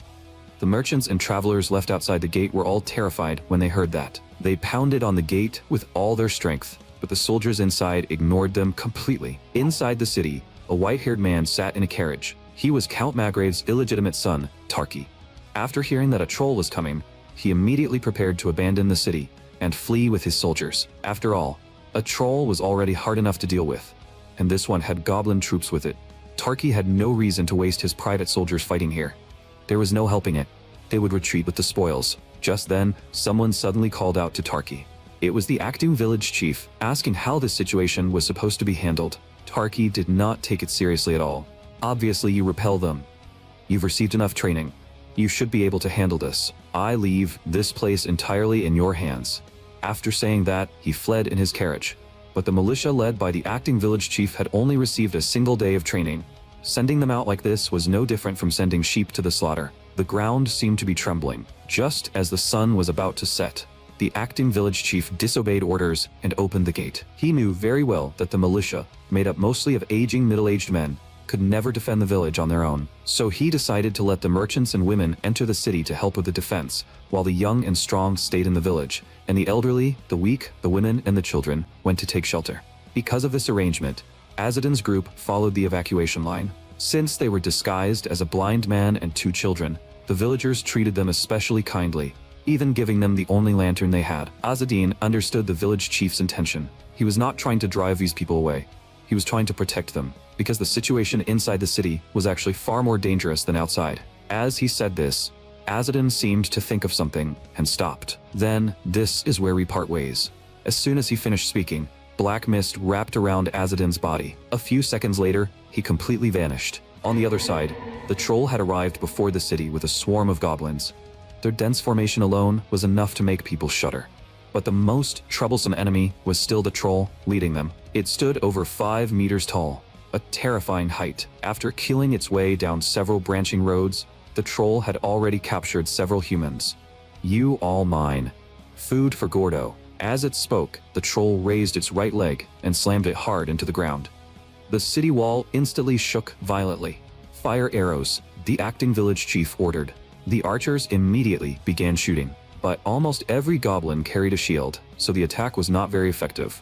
The merchants and travelers left outside the gate were all terrified when they heard that. They pounded on the gate with all their strength, but the soldiers inside ignored them completely. Inside the city, a white-haired man sat in a carriage. He was Count Magrave's illegitimate son, Tarki. After hearing that a troll was coming, he immediately prepared to abandon the city and flee with his soldiers. After all, a troll was already hard enough to deal with, and this one had goblin troops with it. Tarki had no reason to waste his private soldiers fighting here. There was no helping it. they would retreat with the spoils. Just then, someone suddenly called out to Tarki. It was the acting village chief, asking how this situation was supposed to be handled. Tarki did not take it seriously at all. Obviously you repel them. You've received enough training. You should be able to handle this. I leave this place entirely in your hands. After saying that, he fled in his carriage. But the militia led by the acting village chief had only received a single day of training. Sending them out like this was no different from sending sheep to the slaughter. The ground seemed to be trembling. Just as the sun was about to set, the acting village chief disobeyed orders and opened the gate. He knew very well that the militia, made up mostly of aging middle-aged men, could never defend the village on their own. So he decided to let the merchants and women enter the city to help with the defense, while the young and strong stayed in the village, and the elderly, the weak, the women, and the children went to take shelter. Because of this arrangement, Azadin's group followed the evacuation line. Since they were disguised as a blind man and 2 children, the villagers treated them especially kindly, even giving them the only lantern they had. Azadin understood the village chief's intention. He was not trying to drive these people away. He was trying to protect them, because the situation inside the city was actually far more dangerous than outside. As he said this, Azadin seemed to think of something and stopped. Then, this is where we part ways. As soon as he finished speaking, black mist wrapped around Azadin's body. A few seconds later, he completely vanished. On the other side, the troll had arrived before the city with a swarm of goblins. Their dense formation alone was enough to make people shudder. But the most troublesome enemy was still the troll, leading them. It stood over 5 meters tall, a terrifying height. After killing its way down several branching roads, the troll had already captured several humans. You all mine. Food for Gordo. As it spoke, the troll raised its right leg and slammed it hard into the ground. The city wall instantly shook violently. Fire arrows, the acting village chief ordered. The archers immediately began shooting, but almost every goblin carried a shield, so the attack was not very effective.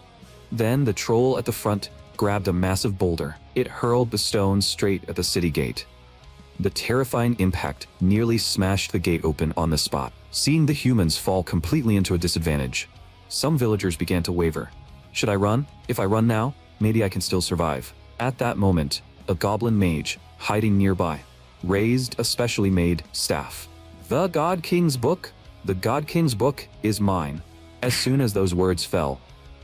Then the troll at the front grabbed a massive boulder. It hurled the stone straight at the city gate. The terrifying impact nearly smashed the gate open on the spot. Seeing the humans fall completely into a disadvantage, some villagers began to waver. Should I run? If I run now, maybe I can still survive. At that moment, a goblin mage, hiding nearby, raised a specially made staff. The God King's book? The God King's book is mine. As soon as those words fell,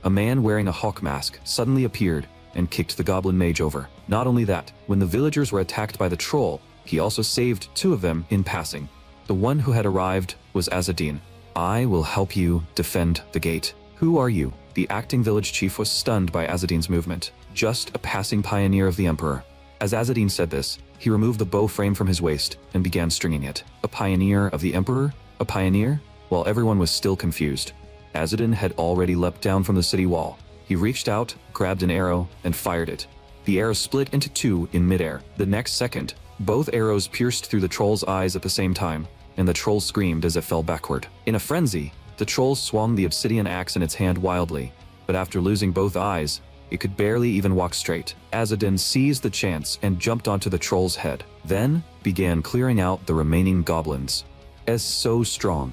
a man wearing a hawk mask suddenly appeared and kicked the goblin mage over. Not only that, when the villagers were attacked by the troll, he also saved 2 of them in passing. The one who had arrived was Azadin. I will help you defend the gate. Who are you? The acting village chief was stunned by Azadin's movement. Just a passing pioneer of the emperor. As Azadin said this, he removed the bow frame from his waist and began stringing it. A pioneer of the emperor? A pioneer? While everyone was still confused, Azadin had already leapt down from the city wall. He reached out, grabbed an arrow, and fired it. The arrow split into 2 in midair. The next second, both arrows pierced through the troll's eyes at the same time, and the troll screamed as it fell backward. In a frenzy, the troll swung the obsidian axe in its hand wildly, but after losing both eyes, it could barely even walk straight. Azadin seized the chance and jumped onto the troll's head, then began clearing out the remaining goblins. As so strong,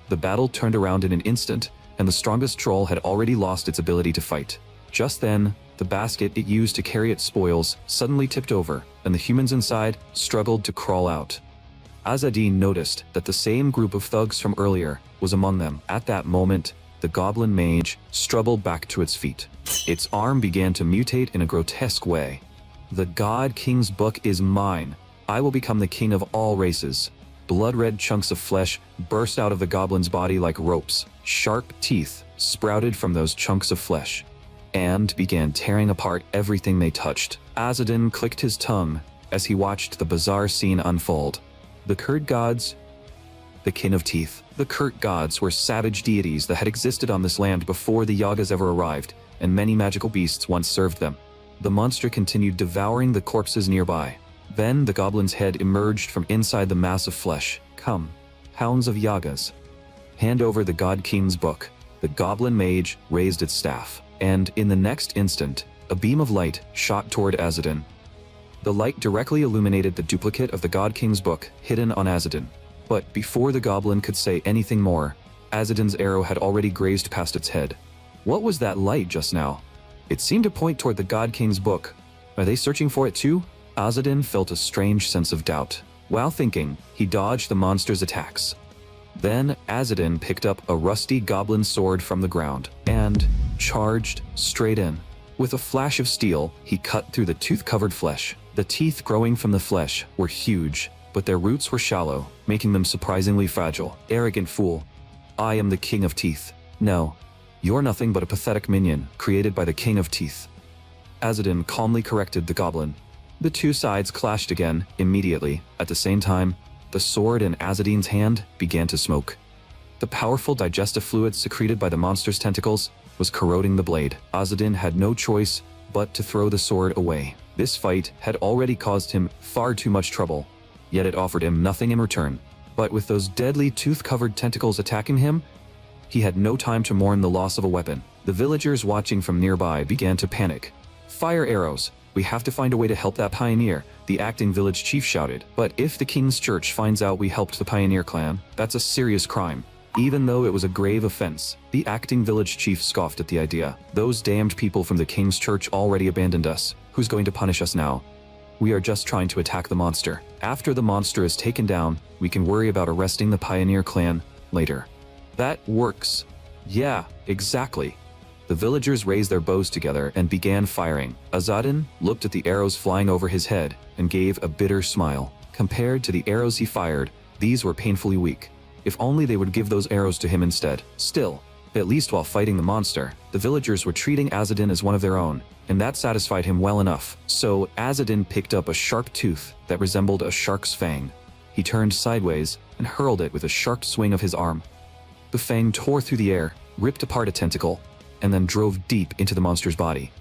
the battle turned around in an instant, and the strongest troll had already lost its ability to fight. Just then, the basket it used to carry its spoils suddenly tipped over, and the humans inside struggled to crawl out. Azadin noticed that the same group of thugs from earlier was among them. At that moment, the goblin mage struggled back to its feet. Its arm began to mutate in a grotesque way. The God King's book is mine. I will become the king of all races. Blood-red chunks of flesh burst out of the goblin's body like ropes. Sharp teeth sprouted from those chunks of flesh and began tearing apart everything they touched. Azadin clicked his tongue as he watched the bizarre scene unfold. The Kurt gods, the kin of teeth. The Kurt gods were savage deities that had existed on this land before the Yagas ever arrived, and many magical beasts once served them. The monster continued devouring the corpses nearby. Then the goblin's head emerged from inside the mass of flesh. Come, hounds of Yagas. Hand over the God King's book. The goblin mage raised its staff, and in the next instant, a beam of light shot toward Azadin. The light directly illuminated the duplicate of the God King's book hidden on Azadin. But before the goblin could say anything more, Azadin's arrow had already grazed past its head. What was that light just now? It seemed to point toward the God King's book. Are they searching for it too? Azadin felt a strange sense of doubt. While thinking, he dodged the monster's attacks. Then Azadin picked up a rusty goblin sword from the ground and charged straight in. With a flash of steel, he cut through the tooth-covered flesh. The teeth growing from the flesh were huge, but their roots were shallow, making them surprisingly fragile. Arrogant fool. I am the King of Teeth. No, you're nothing but a pathetic minion created by the King of Teeth. Azadin calmly corrected the goblin. The two sides clashed again, immediately. At the same time, the sword in Azadin's hand began to smoke. The powerful digestive fluid secreted by the monster's tentacles was corroding the blade. Azadin had no choice but to throw the sword away. This fight had already caused him far too much trouble, yet it offered him nothing in return. But with those deadly tooth-covered tentacles attacking him, he had no time to mourn the loss of a weapon. The villagers watching from nearby began to panic. Fire arrows! We have to find a way to help that pioneer, the acting village chief shouted. But if the king's church finds out we helped the pioneer clan, that's a serious crime. Even though it was a grave offense, the acting village chief scoffed at the idea. Those damned people from the king's church already abandoned us. Who's going to punish us now? We are just trying to attack the monster. After the monster is taken down, we can worry about arresting the pioneer clan later. That works. Yeah, exactly. The villagers raised their bows together and began firing. Azadin looked at the arrows flying over his head and gave a bitter smile. Compared to the arrows he fired, these were painfully weak. If only they would give those arrows to him instead. Still, at least while fighting the monster, the villagers were treating Azadin as one of their own, and that satisfied him well enough. So Azadin picked up a sharp tooth that resembled a shark's fang. He turned sideways and hurled it with a sharp swing of his arm. The fang tore through the air, ripped apart a tentacle, and then drove deep into the monster's body.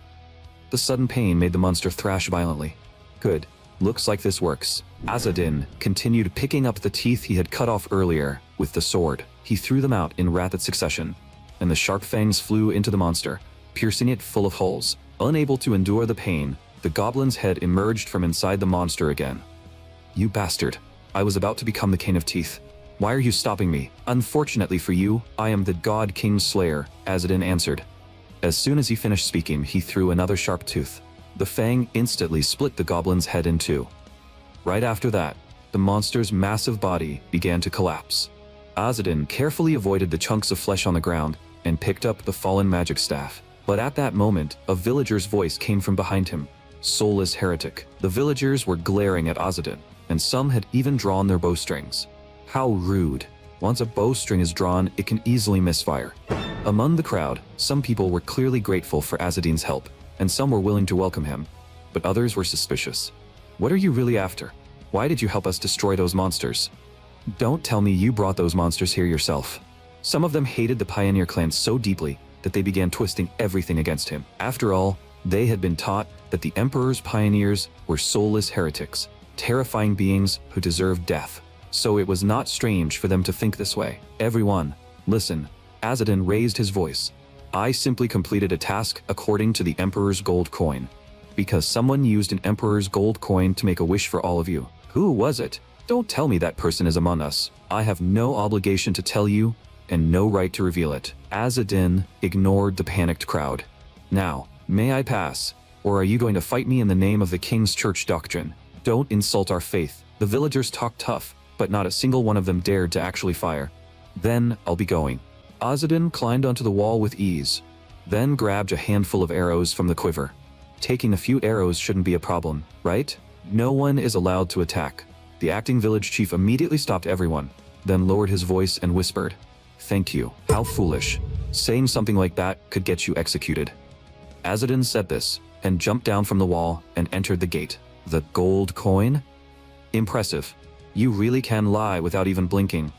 The sudden pain made the monster thrash violently. Good. Looks like this works. Azadin continued picking up the teeth he had cut off earlier with the sword. He threw them out in rapid succession, and the sharp fangs flew into the monster, piercing it full of holes. Unable to endure the pain, the goblin's head emerged from inside the monster again. You bastard. I was about to become the King of Teeth. Why are you stopping me? Unfortunately for you, I am the God King Slayer, Azadin answered. As soon as he finished speaking, he threw another sharp tooth. The fang instantly split the goblin's head in two. Right after that, the monster's massive body began to collapse. Azadin carefully avoided the chunks of flesh on the ground and picked up the fallen magic staff. But at that moment, a villager's voice came from behind him. Soulless heretic. The villagers were glaring at Azadin, and some had even drawn their bowstrings. How rude. Once a bowstring is drawn, it can easily misfire. Among the crowd, some people were clearly grateful for Azadin's help, and some were willing to welcome him, but others were suspicious. What are you really after? Why did you help us destroy those monsters? Don't tell me you brought those monsters here yourself. Some of them hated the Pioneer clan so deeply that they began twisting everything against him. After all, they had been taught that the Emperor's pioneers were soulless heretics, terrifying beings who deserved death. So it was not strange for them to think this way. Everyone, listen. Azadin raised his voice. I simply completed a task according to the Emperor's gold coin. Because someone used an Emperor's gold coin to make a wish for all of you. Who was it? Don't tell me that person is among us. I have no obligation to tell you, and no right to reveal it. Azadin ignored the panicked crowd. Now, may I pass? Or are you going to fight me in the name of the King's Church doctrine? Don't insult our faith. The villagers talked tough, but not a single one of them dared to actually fire. Then, I'll be going. Azadin climbed onto the wall with ease, then grabbed a handful of arrows from the quiver. Taking a few arrows shouldn't be a problem, right? No one is allowed to attack. The acting village chief immediately stopped everyone, then lowered his voice and whispered, Thank you. How foolish. Saying something like that could get you executed. Azadin said this, and jumped down from the wall and entered the gate. The gold coin? Impressive. You really can lie without even blinking.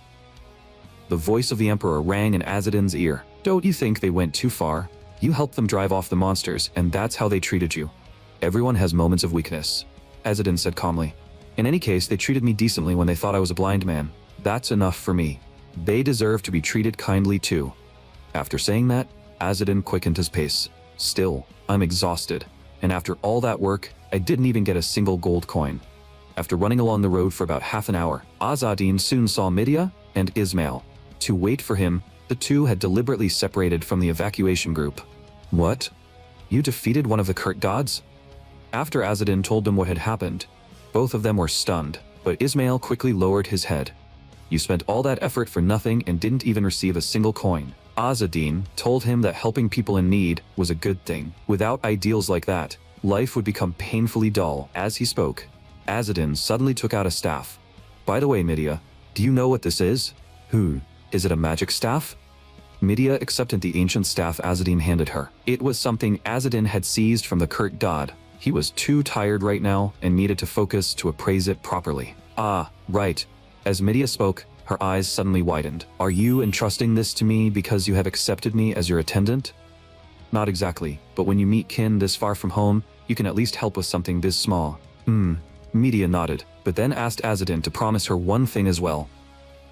The voice of the Emperor rang in Azadin's ear. Don't you think they went too far? You helped them drive off the monsters, and that's how they treated you. Everyone has moments of weakness, Azadin said calmly. In any case, they treated me decently when they thought I was a blind man. That's enough for me. They deserve to be treated kindly too. After saying that, Azadin quickened his pace. Still, I'm exhausted, and after all that work, I didn't even get a single gold coin. After running along the road for about half an hour, Azadin soon saw Midia and Ismail. To wait for him, the two had deliberately separated from the evacuation group. What? You defeated one of the Kurt gods? After Azadin told them what had happened, both of them were stunned. But Ismail quickly lowered his head. You spent all that effort for nothing and didn't even receive a single coin. Azzedine told him that helping people in need was a good thing. Without ideals like that, life would become painfully dull. As he spoke, Azzedine suddenly took out a staff. By the way, Midia, do you know what this is? Is it a magic staff? Midia accepted the ancient staff Azzedine handed her. It was something Azzedine had seized from the Kurt god. He was too tired right now and needed to focus to appraise it properly. Ah, right. As Midia spoke, her eyes suddenly widened. Are you entrusting this to me because you have accepted me as your attendant? Not exactly, but when you meet kin this far from home, you can at least help with something this small. Midia nodded, but then asked Azzedine to promise her one thing as well.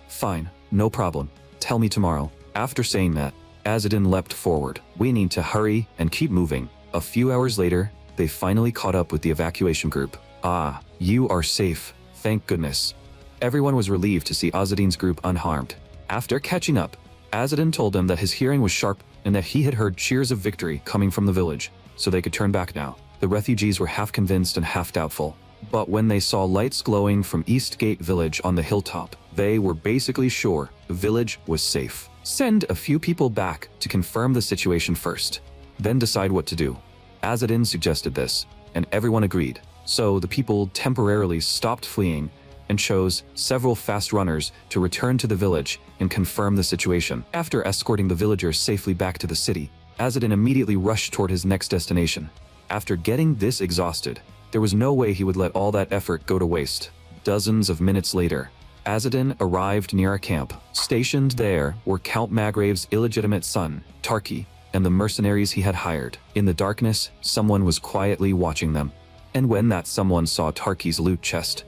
Fine, no problem. Tell me tomorrow. After saying that, Azzedine leapt forward. We need to hurry and keep moving. A few hours later, they finally caught up with the evacuation group. Ah, you are safe. Thank goodness. Everyone was relieved to see Azzedine's group unharmed. After catching up, Azzedine told them that his hearing was sharp and that he had heard cheers of victory coming from the village, so they could turn back now. The refugees were half convinced and half doubtful. But when they saw lights glowing from Eastgate Village on the hilltop, they were basically sure the village was safe. Send a few people back to confirm the situation first, then decide what to do. Azzedine suggested this, and everyone agreed. So the people temporarily stopped fleeing and chose several fast runners to return to the village and confirm the situation. After escorting the villagers safely back to the city, Azzedine immediately rushed toward his next destination. After getting this exhausted, there was no way he would let all that effort go to waste. Dozens of minutes later, Azzedine arrived near a camp. Stationed there were Count Magrave's illegitimate son, Tarki, and the mercenaries he had hired. In the darkness, someone was quietly watching them. And when that someone saw Tarki's loot chest,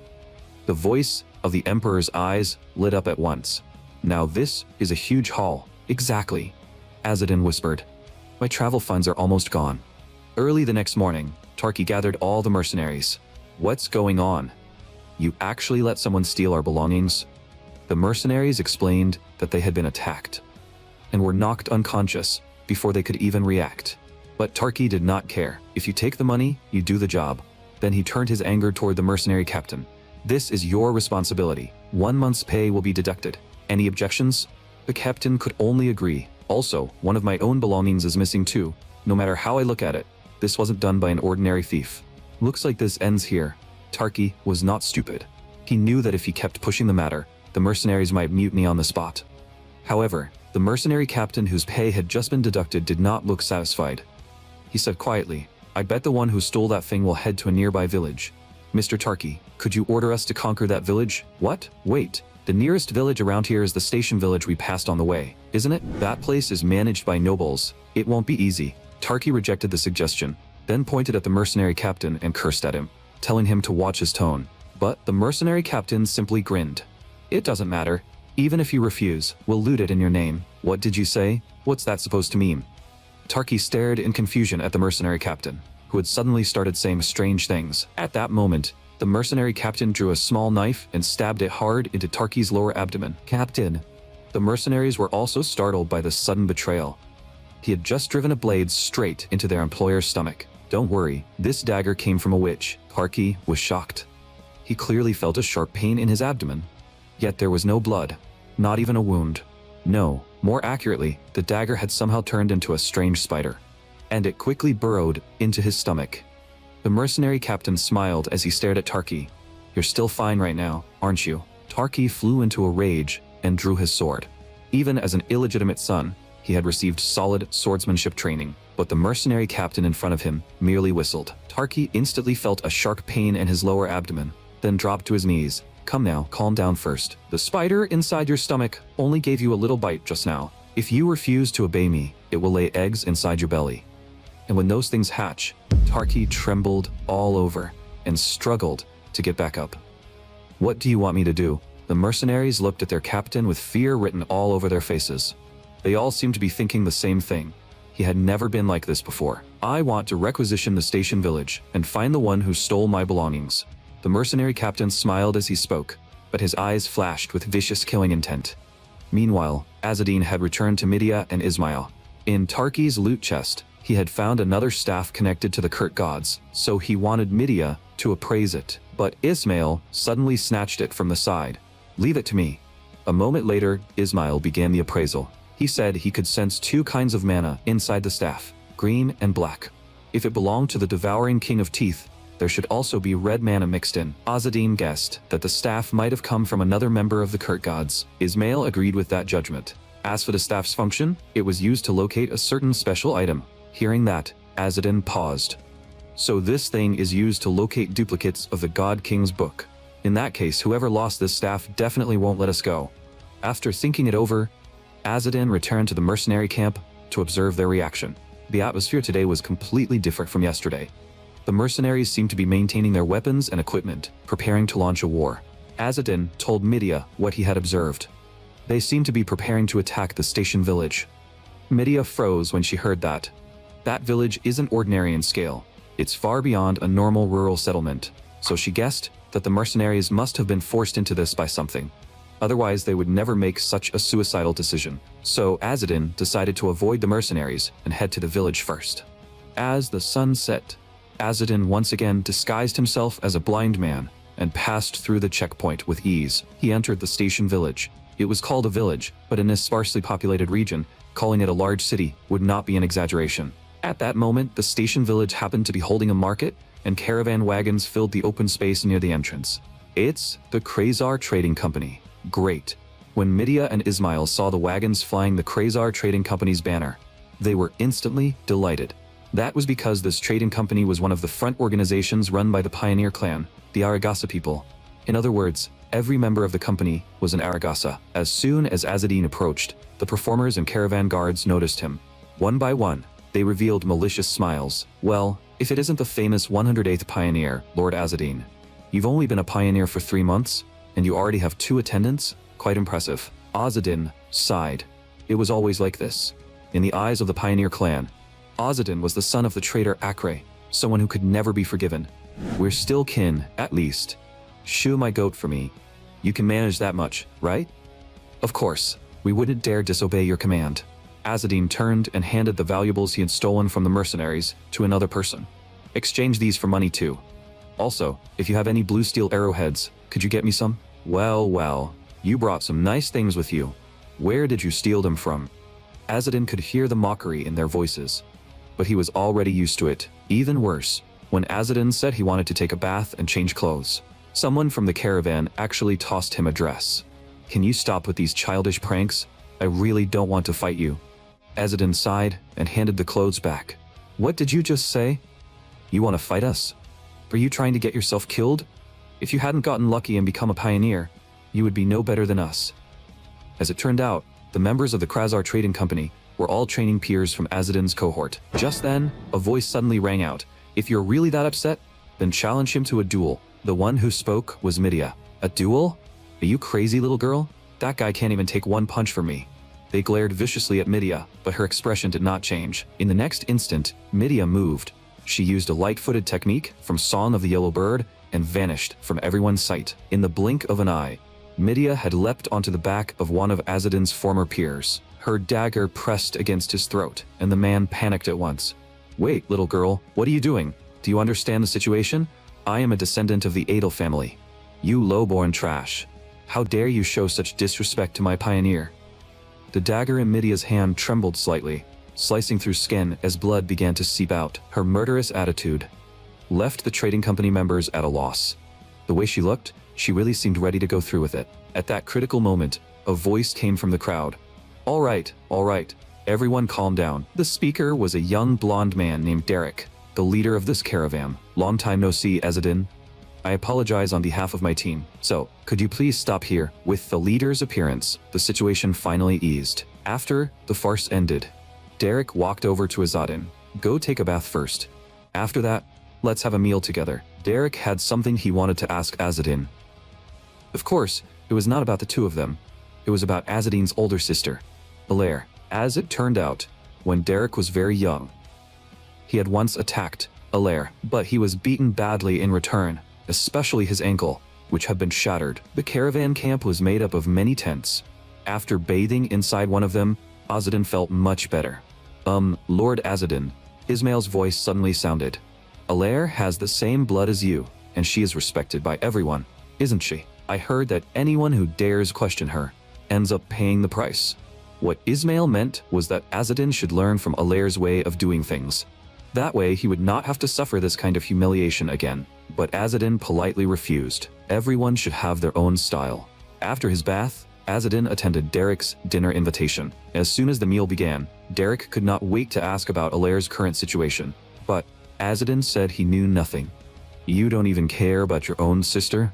the voice of the Emperor's eyes lit up at once. Now this is a huge haul. Exactly. Azzedine whispered. My travel funds are almost gone. Early the next morning, Tarki gathered all the mercenaries. What's going on? You actually let someone steal our belongings? The mercenaries explained that they had been attacked and were knocked unconscious before they could even react. But Tarki did not care. If you take the money, you do the job. Then he turned his anger toward the mercenary captain. This is your responsibility. 1 month's pay will be deducted. Any objections? The captain could only agree. Also, one of my own belongings is missing too. No matter how I look at it, this wasn't done by an ordinary thief. Looks like this ends here. Tarki was not stupid. He knew that if he kept pushing the matter, the mercenaries might mutiny on the spot. However, the mercenary captain whose pay had just been deducted did not look satisfied. He said quietly, I bet the one who stole that thing will head to a nearby village. Mr. Tarki, could you order us to conquer that village? What? Wait. The nearest village around here is the station village we passed on the way, isn't it? That place is managed by nobles. It won't be easy. Tarki rejected the suggestion, then pointed at the mercenary captain and cursed at him, telling him to watch his tone. But the mercenary captain simply grinned. It doesn't matter. Even if you refuse, we'll loot it in your name. What did you say? What's that supposed to mean? Tarki stared in confusion at the mercenary captain, who had suddenly started saying strange things. At that moment, the mercenary captain drew a small knife and stabbed it hard into Tarki's lower abdomen. Captain. The mercenaries were also startled by the sudden betrayal. He had just driven a blade straight into their employer's stomach. Don't worry, this dagger came from a witch. Tarki was shocked. He clearly felt a sharp pain in his abdomen. Yet there was no blood, not even a wound. No, more accurately, the dagger had somehow turned into a strange spider, and it quickly burrowed into his stomach. The mercenary captain smiled as he stared at Tarki. You're still fine right now, aren't you? Tarki flew into a rage and drew his sword. Even as an illegitimate son, he had received solid swordsmanship training, but the mercenary captain in front of him merely whistled. Tarki instantly felt a sharp pain in his lower abdomen, then dropped to his knees. Come now, calm down first. The spider inside your stomach only gave you a little bite just now. If you refuse to obey me, it will lay eggs inside your belly. And when those things hatch, Tarki trembled all over and struggled to get back up. What do you want me to do? The mercenaries looked at their captain with fear written all over their faces. They all seemed to be thinking the same thing. He had never been like this before. I want to requisition the station village and find the one who stole my belongings. The mercenary captain smiled as he spoke, but his eyes flashed with vicious killing intent. Meanwhile, Azzedine had returned to Midia and Ismail. In Tarki's loot chest, he had found another staff connected to the Kurt gods, so he wanted Midia to appraise it. But Ismail suddenly snatched it from the side. "Leave it to me." A moment later, Ismail began the appraisal. He said he could sense two kinds of mana inside the staff, green and black. If it belonged to the devouring king of teeth, there should also be red mana mixed in. Azzedine guessed that the staff might have come from another member of the Kurt gods. Ismail agreed with that judgment. As for the staff's function, it was used to locate a certain special item. Hearing that, Azzedine paused. "So this thing is used to locate duplicates of the God King's book. In that case, whoever lost this staff definitely won't let us go." After thinking it over, Azzedine returned to the mercenary camp to observe their reaction. The atmosphere today was completely different from yesterday. The mercenaries seemed to be maintaining their weapons and equipment, preparing to launch a war. Azzedine told Midia what he had observed. They seemed to be preparing to attack the station village. Midia froze when she heard that. That village isn't ordinary in scale. It's far beyond a normal rural settlement, so she guessed that the mercenaries must have been forced into this by something. Otherwise, they would never make such a suicidal decision. So Azzedine decided to avoid the mercenaries and head to the village first. As the sun set, Azzedine once again disguised himself as a blind man and passed through the checkpoint with ease. He entered the station village. It was called a village, but in this sparsely populated region, calling it a large city would not be an exaggeration. At that moment, the station village happened to be holding a market, and caravan wagons filled the open space near the entrance. It's the Krasar Trading Company. Great. When Midia and Ismail saw the wagons flying the Krasar Trading Company's banner, they were instantly delighted. That was because this trading company was one of the front organizations run by the pioneer clan, the Aragasa people. In other words, every member of the company was an Aragasa. As soon as Azzedine approached, the performers and caravan guards noticed him. One by one, they revealed malicious smiles. "Well, if it isn't the famous 108th pioneer, Lord Azzedine. You've only been a pioneer for 3 months, and you already have 2 attendants? Quite impressive." Azzedine sighed. It was always like this. In the eyes of the pioneer clan, Azzedine was the son of the traitor Akre, someone who could never be forgiven. "We're still kin, at least. Shoe my goat for me. You can manage that much, right?" "Of course, we wouldn't dare disobey your command." Azzedine turned and handed the valuables he had stolen from the mercenaries to another person. "Exchange these for money too. Also, if you have any blue steel arrowheads, could you get me some?" Well, you brought some nice things with you. Where did you steal them from?" Azzedine could hear the mockery in their voices. But he was already used to it. Even worse, when Azzedine said he wanted to take a bath and change clothes, someone from the caravan actually tossed him a dress. "Can you stop with these childish pranks? I really don't want to fight you." Azzedine sighed and handed the clothes back. "What did you just say? You want to fight us? Are you trying to get yourself killed? If you hadn't gotten lucky and become a pioneer, you would be no better than us." As it turned out, the members of the Krasar Trading Company were all training peers from Azzedine's cohort. Just then, a voice suddenly rang out. "If you're really that upset, then challenge him to a duel." The one who spoke was Midia. "A duel? Are you crazy, little girl? That guy can't even take one punch from me." They glared viciously at Midia, but her expression did not change. In the next instant, Midia moved. She used a light-footed technique from Song of the Yellow Bird and vanished from everyone's sight. In the blink of an eye, Midia had leapt onto the back of one of Azzedine's former peers. Her dagger pressed against his throat, and the man panicked at once. "Wait, little girl, what are you doing? Do you understand the situation? I am a descendant of the Adel family. You low-born trash. How dare you show such disrespect to my pioneer?" The dagger in Midia's hand trembled slightly, slicing through skin as blood began to seep out. Her murderous attitude left the trading company members at a loss. The way she looked, she really seemed ready to go through with it. At that critical moment, a voice came from the crowd. All right, everyone calm down." The speaker was a young blonde man named Derek, the leader of this caravan. "Long time no see, Azzedine. I apologize on behalf of my team. So, could you please stop here?" With the leader's appearance, the situation finally eased. After the farce ended, Derek walked over to Azzedine. "Go take a bath first. After that, let's have a meal together." Derek had something he wanted to ask Azzedine. Of course, it was not about the two of them. It was about Azzedine's older sister, Alaire. As it turned out, when Derek was very young, he had once attacked Alaire, but he was beaten badly in return, especially his ankle, which had been shattered. The caravan camp was made up of many tents. After bathing inside one of them, Azzedine felt much better. Lord Azzedine," Ismail's voice suddenly sounded. "Alaire has the same blood as you. and she is respected by everyone, isn't she? I heard that anyone who dares question her ends up paying the price. What Ismail meant was that Azadin should learn from Alair's way of doing things. That way he would not have to suffer this kind of humiliation again. But Azadin politely refused. Everyone should have their own style. After his bath, Azadin attended Derek's dinner invitation. As soon as the meal began, Derek could not wait to ask about Alair's current situation. But Azadin said he knew nothing. You don't even care about your own sister?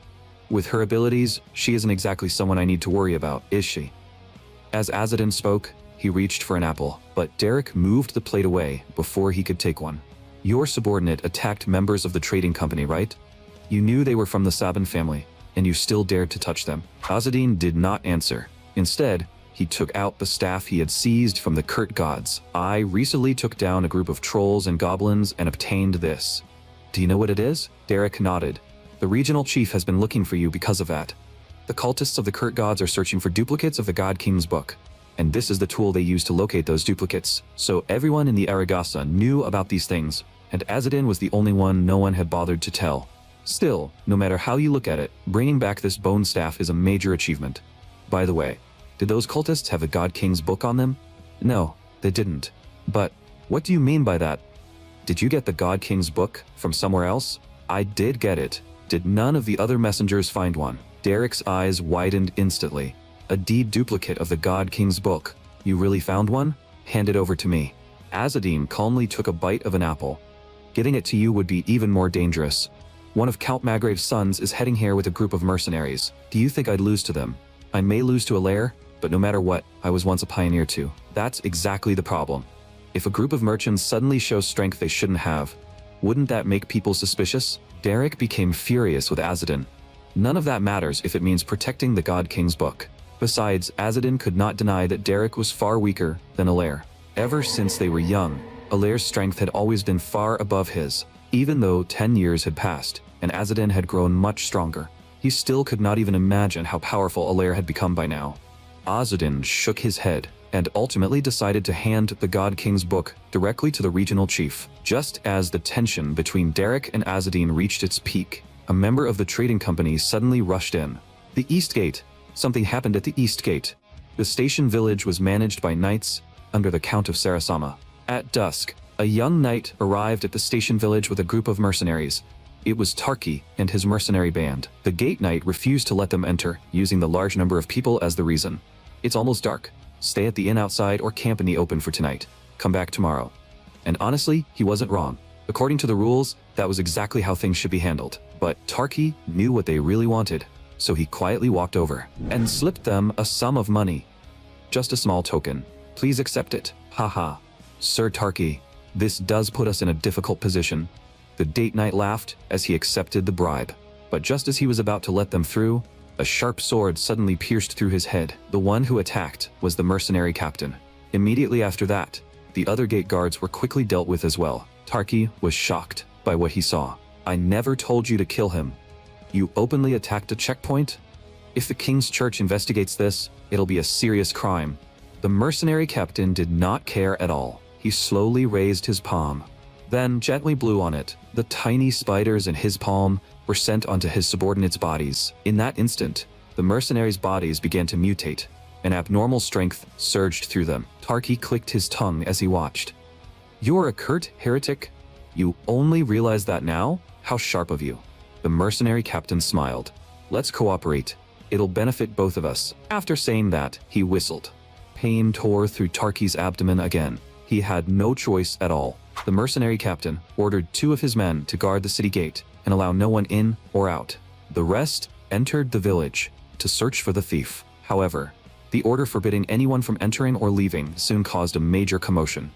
With her abilities, she isn't exactly someone I need to worry about, is she? As Azadin spoke, he reached for an apple, but Derek moved the plate away before he could take one. Your subordinate attacked members of the trading company, right? You knew they were from the Sabin family, and you still dared to touch them. Azadin did not answer. Instead, he took out the staff he had seized from the Kurt gods. I recently took down a group of trolls and goblins and obtained this. Do you know what it is? Derek nodded. The regional chief has been looking for you because of that. The cultists of the Kurt gods are searching for duplicates of the God King's book, and this is the tool they use to locate those duplicates. So everyone in the Aragasa knew about these things, and Azadin was the only one no one had bothered to tell. Still, no matter how you look at it, bringing back this bone staff is a major achievement. By the way, did those cultists have the God King's book on them? No, they didn't. But what do you mean by that? Did you get the God King's book from somewhere else? I did get it. Did none of the other messengers find one? Derek's eyes widened instantly. A deed duplicate of the God King's book. You really found one? Hand it over to me. Azadin calmly took a bite of an apple. Getting it to you would be even more dangerous. One of Count Magrave's sons is heading here with a group of mercenaries. Do you think I'd lose to them? I may lose to Alair, but no matter what, I was once a pioneer too. That's exactly the problem. If a group of merchants suddenly show strength they shouldn't have, wouldn't that make people suspicious? Derek became furious with Azadin. None of that matters if it means protecting the God King's book. Besides, Azadin could not deny that Derek was far weaker than Alair. Ever since they were young, Alair's strength had always been far above his. Even though 10 years had passed, and Azadin had grown much stronger, he still could not even imagine how powerful Alair had become by now. Azadin shook his head, and ultimately decided to hand the God King's book directly to the regional chief. Just as the tension between Derek and Azadin reached its peak, a member of the trading company suddenly rushed in. The East Gate. Something happened at the East Gate. The station village was managed by knights under the Count of Sarasama. At dusk, a young knight arrived at the station village with a group of mercenaries. It was Tarki and his mercenary band. The gate knight refused to let them enter, using the large number of people as the reason. It's almost dark. Stay at the inn outside or camp in the open for tonight. Come back tomorrow. And honestly, he wasn't wrong. According to the rules, that was exactly how things should be handled. But Tarki knew what they really wanted, so he quietly walked over and slipped them a sum of money. Just a small token. Please accept it. Haha. Sir Tarki, this does put us in a difficult position. The date knight laughed as he accepted the bribe. But just as he was about to let them through, a sharp sword suddenly pierced through his head. The one who attacked was the mercenary captain. Immediately after that, the other gate guards were quickly dealt with as well. Tarki was shocked by what he saw. I never told you to kill him. You openly attacked a checkpoint? If the King's Church investigates this, it'll be a serious crime. The mercenary captain did not care at all. He slowly raised his palm, then gently blew on it. The tiny spiders in his palm were sent onto his subordinates' bodies. In that instant, the mercenaries' bodies began to mutate. An abnormal strength surged through them. Tarki clicked his tongue as he watched. You're a Kurt heretic? You only realize that now? How sharp of you. The mercenary captain smiled. Let's cooperate. It'll benefit both of us. After saying that, he whistled. Pain tore through Tarki's abdomen again. He had no choice at all. The mercenary captain ordered 2 of his men to guard the city gate and allow no one in or out. The rest entered the village to search for the thief. However, the order forbidding anyone from entering or leaving soon caused a major commotion.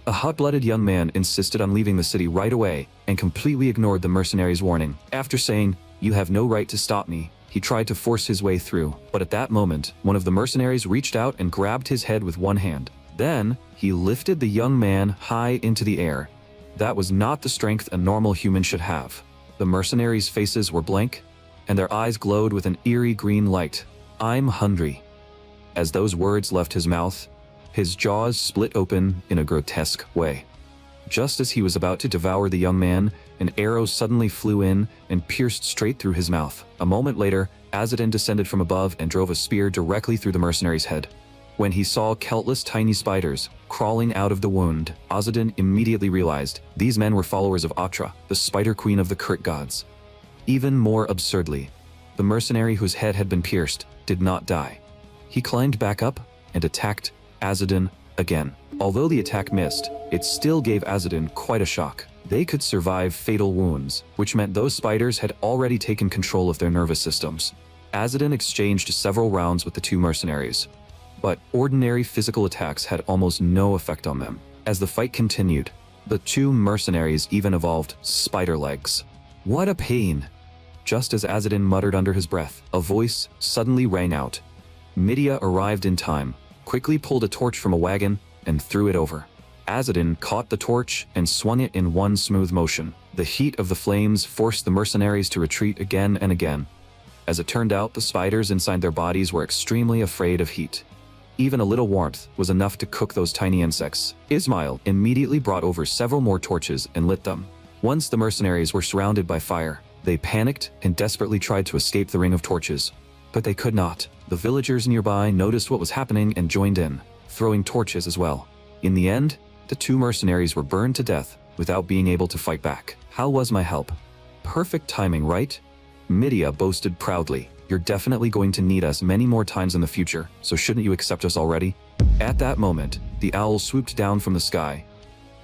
A hot-blooded young man insisted on leaving the city right away and completely ignored the mercenaries' warning. After saying, "You have no right to stop me," he tried to force his way through. But at that moment, one of the mercenaries reached out and grabbed his head with one hand. Then, he lifted the young man high into the air. That was not the strength a normal human should have. The mercenaries' faces were blank, and their eyes glowed with an eerie green light. I'm hungry. As those words left his mouth, his jaws split open in a grotesque way. Just as he was about to devour the young man, an arrow suddenly flew in and pierced straight through his mouth. A moment later, Azadin descended from above and drove a spear directly through the mercenary's head. When he saw countless tiny spiders crawling out of the wound, Azadin immediately realized these men were followers of Atra, the spider queen of the Kurt gods. Even more absurdly, the mercenary whose head had been pierced did not die. He climbed back up and attacked Azadin again. Although the attack missed, it still gave Azadin quite a shock. They could survive fatal wounds, which meant those spiders had already taken control of their nervous systems. Azadin exchanged several rounds with the two mercenaries, but ordinary physical attacks had almost no effect on them. As the fight continued, the two mercenaries even evolved spider legs. What a pain! Just as Azadin muttered under his breath, a voice suddenly rang out. Midia arrived in time, quickly pulled a torch from a wagon, and threw it over. Azadin caught the torch and swung it in one smooth motion. The heat of the flames forced the mercenaries to retreat again and again. As it turned out, the spiders inside their bodies were extremely afraid of heat. Even a little warmth was enough to cook those tiny insects. Ismail immediately brought over several more torches and lit them. Once the mercenaries were surrounded by fire, they panicked and desperately tried to escape the ring of torches. But they could not. The villagers nearby noticed what was happening and joined in, throwing torches as well. In the end, the two mercenaries were burned to death without being able to fight back. How was my help? Perfect timing, right? Midia boasted proudly. You're definitely going to need us many more times in the future, so shouldn't you accept us already? At that moment, the owl swooped down from the sky.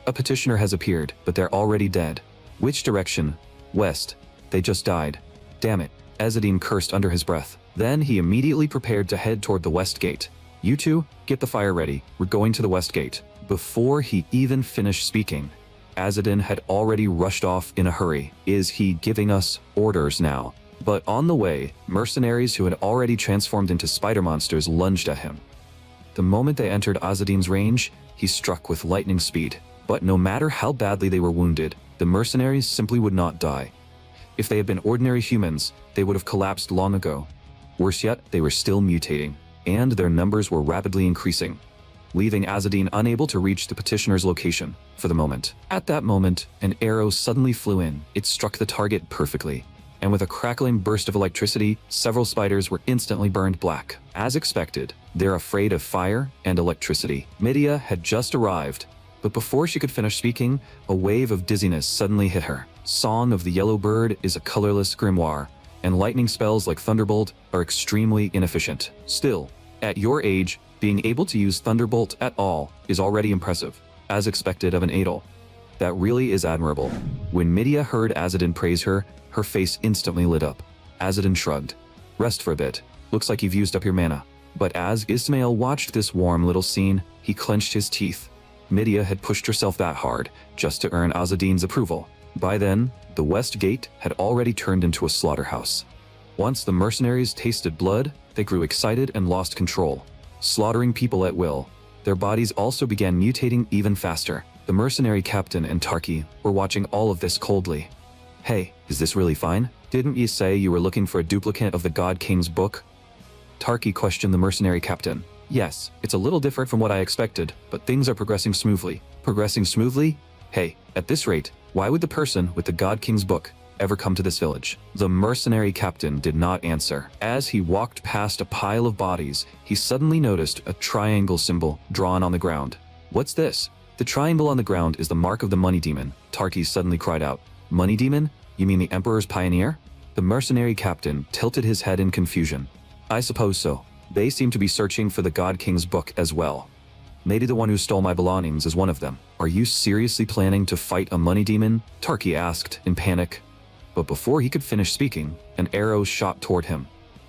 A petitioner has appeared, but they're already dead. Which direction? West. They just died. Damn it, Azadin cursed under his breath. Then he immediately prepared to head toward the west gate. You two, get the fire ready. We're going to the west gate. Before he even finished speaking, Azadin had already rushed off in a hurry. Is he giving us orders now? But on the way, mercenaries who had already transformed into spider monsters lunged at him. The moment they entered Azadin's range, he struck with lightning speed. But no matter how badly they were wounded, the mercenaries simply would not die. If they had been ordinary humans, they would have collapsed long ago. Worse yet, they were still mutating, and their numbers were rapidly increasing, leaving Azadin unable to reach the petitioner's location for the moment. At that moment, an arrow suddenly flew in. It struck the target perfectly, and with a crackling burst of electricity, several spiders were instantly burned black. As expected, they're afraid of fire and electricity. Midia had just arrived, but before she could finish speaking, a wave of dizziness suddenly hit her. Song of the Yellow Bird is a colorless grimoire, and lightning spells like Thunderbolt are extremely inefficient. Still, at your age, being able to use Thunderbolt at all is already impressive, as expected of an Adel. That really is admirable. When Midia heard Azadin praise her, her face instantly lit up. Azadin shrugged. Rest for a bit. Looks like you've used up your mana. But as Ismail watched this warm little scene, he clenched his teeth. Midia had pushed herself that hard, just to earn Azadin's approval. By then, the west gate had already turned into a slaughterhouse. Once the mercenaries tasted blood, they grew excited and lost control, slaughtering people at will. Their bodies also began mutating even faster. The mercenary captain and Tarki were watching all of this coldly. Hey, is this really fine? Didn't you say you were looking for a duplicate of the God King's book? Tarki questioned the mercenary captain. Yes, it's a little different from what I expected, but things are progressing smoothly. Progressing smoothly? Hey, at this rate, why would the person with the God King's book ever come to this village? The mercenary captain did not answer. As he walked past a pile of bodies, he suddenly noticed a triangle symbol drawn on the ground. What's this? The triangle on the ground is the mark of the money demon. Tarki suddenly cried out. Money demon? You mean the Emperor's pioneer? The mercenary captain tilted his head in confusion. I suppose so. They seem to be searching for the God King's book as well. Maybe the one who stole my belongings is one of them. Are you seriously planning to fight a money demon? Tarki asked in panic. But before he could finish speaking, an arrow shot toward him.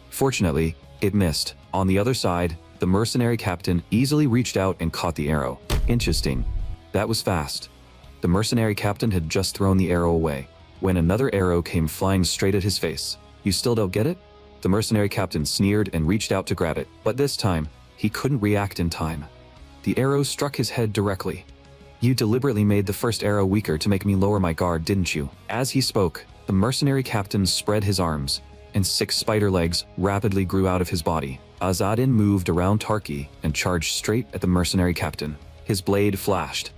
Fortunately, it missed. On the other side, the mercenary captain easily reached out and caught the arrow. Interesting. That was fast. The mercenary captain had just thrown the arrow away, when another arrow came flying straight at his face. You still don't get it? The mercenary captain sneered and reached out to grab it, but this time, he couldn't react in time. The arrow struck his head directly. You deliberately made the first arrow weaker to make me lower my guard, didn't you? As he spoke, the mercenary captain spread his arms, and 6 spider legs rapidly grew out of his body. Azadin moved around Tarki and charged straight at the mercenary captain. His blade flashed.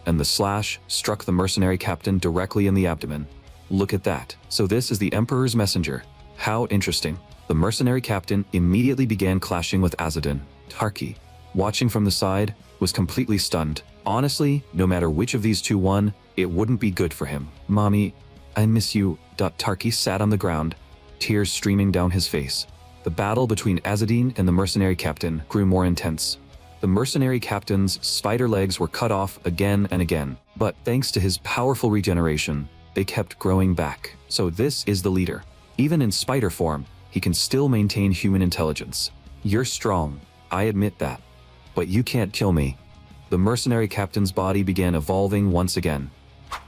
and the slash struck the mercenary captain directly in the abdomen. Look at that. So this is the Emperor's messenger. How interesting. The mercenary captain immediately began clashing with Azadin. Tarki, watching from the side, was completely stunned. Honestly, no matter which of these two won, it wouldn't be good for him. Mommy, I miss you. Tarki sat on the ground, tears streaming down his face. The battle between Azadin and the mercenary captain grew more intense. The mercenary captain's spider legs were cut off again and again, but thanks to his powerful regeneration, they kept growing back. So this is the leader. Even in spider form, he can still maintain human intelligence. You're strong, I admit that. But you can't kill me. The mercenary captain's body began evolving once again.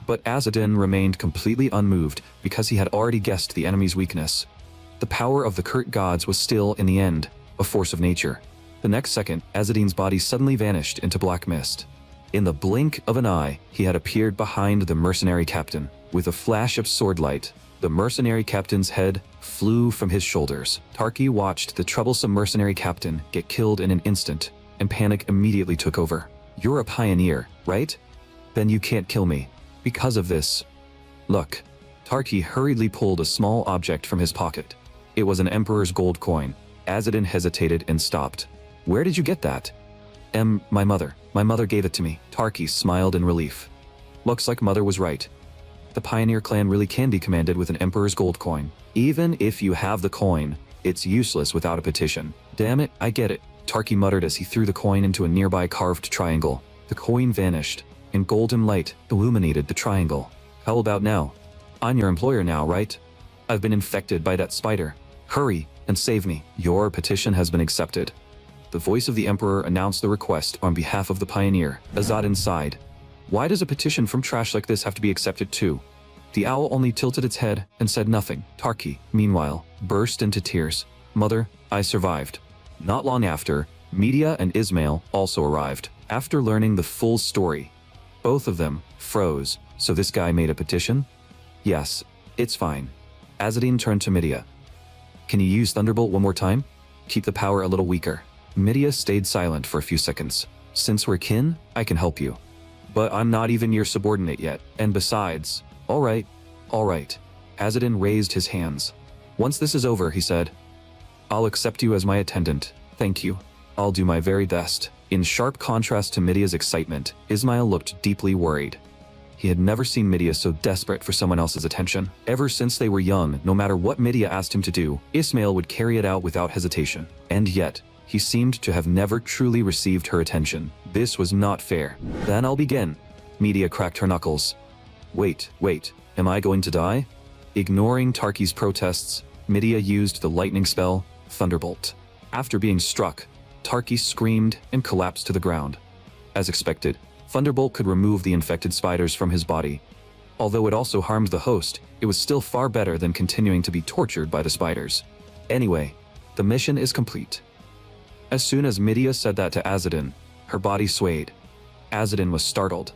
But Azadin remained completely unmoved because he had already guessed the enemy's weakness. The power of the Kurt gods was still, in the end, a force of nature. The next second, Azadin's body suddenly vanished into black mist. In the blink of an eye, he had appeared behind the mercenary captain. With a flash of swordlight, the mercenary captain's head flew from his shoulders. Tarki watched the troublesome mercenary captain get killed in an instant, and panic immediately took over. You're a pioneer, right? Then you can't kill me. Because of this. Look. Tarki hurriedly pulled a small object from his pocket. It was an emperor's gold coin. Azadin hesitated and stopped. Where did you get that? My mother. My mother gave it to me. Tarki smiled in relief. Looks like mother was right. The pioneer clan really can be commanded with an emperor's gold coin. Even if you have the coin, it's useless without a petition. Damn it, I get it. Tarki muttered as he threw the coin into a nearby carved triangle. The coin vanished, and golden light illuminated the triangle. How about now? I'm your employer now, right? I've been infected by that spider. Hurry and save me. Your petition has been accepted. The voice of the emperor announced the request on behalf of the pioneer. Azadin sighed. Why does a petition from trash like this have to be accepted too? The owl only tilted its head and said nothing. Tarki, meanwhile, burst into tears. Mother, I survived. Not long after, Media and Ismail also arrived. After learning the full story, both of them froze. So this guy made a petition? Yes, it's fine. Azadin turned to Media. Can you use Thunderbolt one more time? Keep the power a little weaker. Media stayed silent for a few seconds. Since we're kin, I can help you. But I'm not even your subordinate yet, and besides... All right. Azadin raised his hands. Once this is over, he said, I'll accept you as my attendant. Thank you. I'll do my very best. In sharp contrast to Media's excitement, Ismail looked deeply worried. He had never seen Media so desperate for someone else's attention. Ever since they were young, no matter what Media asked him to do, Ismail would carry it out without hesitation. And yet, he seemed to have never truly received her attention. This was not fair. Then I'll begin. Media cracked her knuckles. Wait, am I going to die? Ignoring Tarki's protests, Media used the lightning spell, Thunderbolt. After being struck, Tarki screamed and collapsed to the ground. As expected, Thunderbolt could remove the infected spiders from his body. Although it also harmed the host, it was still far better than continuing to be tortured by the spiders. Anyway, the mission is complete. As soon as Media said that to Azadin, her body swayed. Azadin was startled.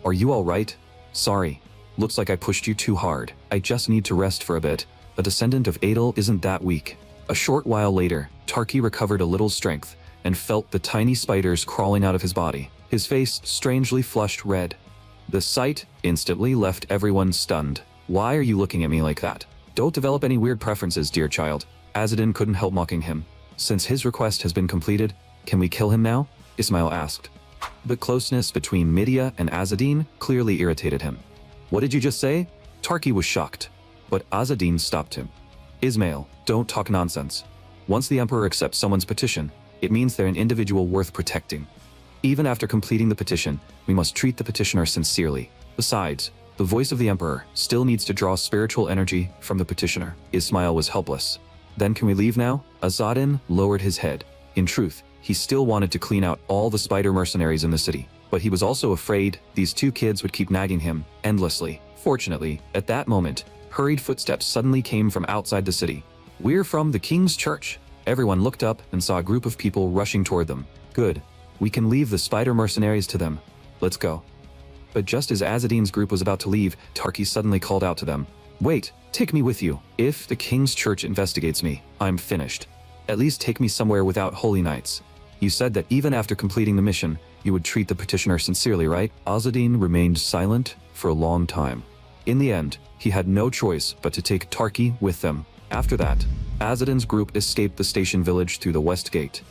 Are you all right? Sorry. Looks like I pushed you too hard. I just need to rest for a bit. A descendant of Adel isn't that weak. A short while later, Tarki recovered a little strength and felt the tiny spiders crawling out of his body. His face strangely flushed red. The sight instantly left everyone stunned. Why are you looking at me like that? Don't develop any weird preferences, dear child. Azadin couldn't help mocking him. Since his request has been completed, can we kill him now? Ismail asked. The closeness between Media and Azadin clearly irritated him. What did you just say? Tarki was shocked, but Azadin stopped him. Ismail, don't talk nonsense. Once the Emperor accepts someone's petition, it means they're an individual worth protecting. Even after completing the petition, we must treat the petitioner sincerely. Besides, the voice of the Emperor still needs to draw spiritual energy from the petitioner. Ismail was helpless. Then can we leave now? Azadin lowered his head. In truth, he still wanted to clean out all the spider mercenaries in the city, but he was also afraid these two kids would keep nagging him endlessly. Fortunately, at that moment, hurried footsteps suddenly came from outside the city. We're from the King's Church. Everyone looked up and saw a group of people rushing toward them. Good. We can leave the spider mercenaries to them. Let's go. But just as Azadin's group was about to leave, Tarki suddenly called out to them. Wait, take me with you. If the King's Church investigates me, I'm finished. At least take me somewhere without holy knights. You said that even after completing the mission, you would treat the petitioner sincerely, right? Azzedine remained silent for a long time. In the end, he had no choice but to take Tarki with them. After that, Azzedine's group escaped the station village through the west gate.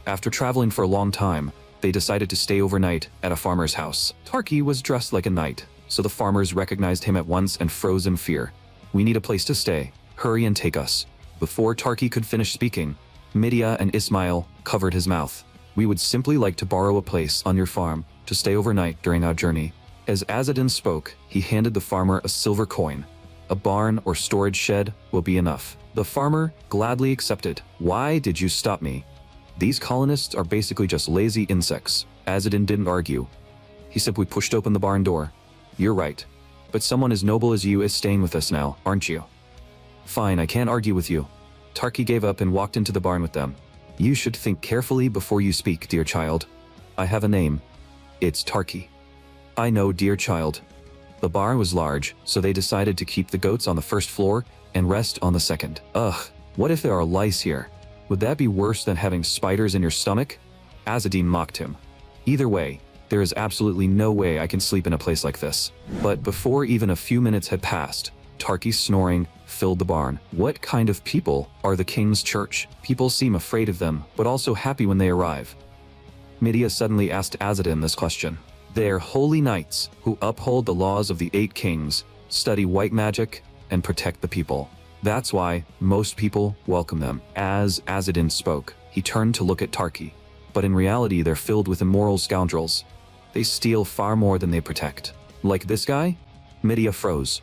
After traveling for a long time, they decided to stay overnight at a farmer's house. Tarki was dressed like a knight, so the farmers recognized him at once and froze in fear. "We need a place to stay. Hurry and take us." Before Tarki could finish speaking, Midia and Ismail covered his mouth. "We would simply like to borrow a place on your farm to stay overnight during our journey." As Azzedine spoke, he handed the farmer a silver coin. "A barn or storage shed will be enough." The farmer gladly accepted. "Why did you stop me? These colonists are basically just lazy insects." Azzedine didn't argue. He simply pushed open the barn door. "You're right. But someone as noble as you is staying with us now, aren't you?" "Fine, I can't argue with you." Tarki gave up and walked into the barn with them. "You should think carefully before you speak, dear child. I have a name. It's Tarki." "I know, dear child." The barn was large, so they decided to keep the goats on the first floor and rest on the second. "Ugh, what if there are lice here? Would that be worse than having spiders in your stomach?" Azzedine mocked him. "Either way, there is absolutely no way I can sleep in a place like this." But before even a few minutes had passed, Tarki's snoring filled the barn. "What kind of people are the king's church? People seem afraid of them, but also happy when they arrive." Midia suddenly asked Azzedine this question. "They're holy knights who uphold the laws of the 8 kings, study white magic, and protect the people. That's why most people welcome them." As Azzedine spoke, he turned to look at Tarki. "But in reality, they're filled with immoral scoundrels. They steal far more than they protect." "Like this guy?" Midia froze.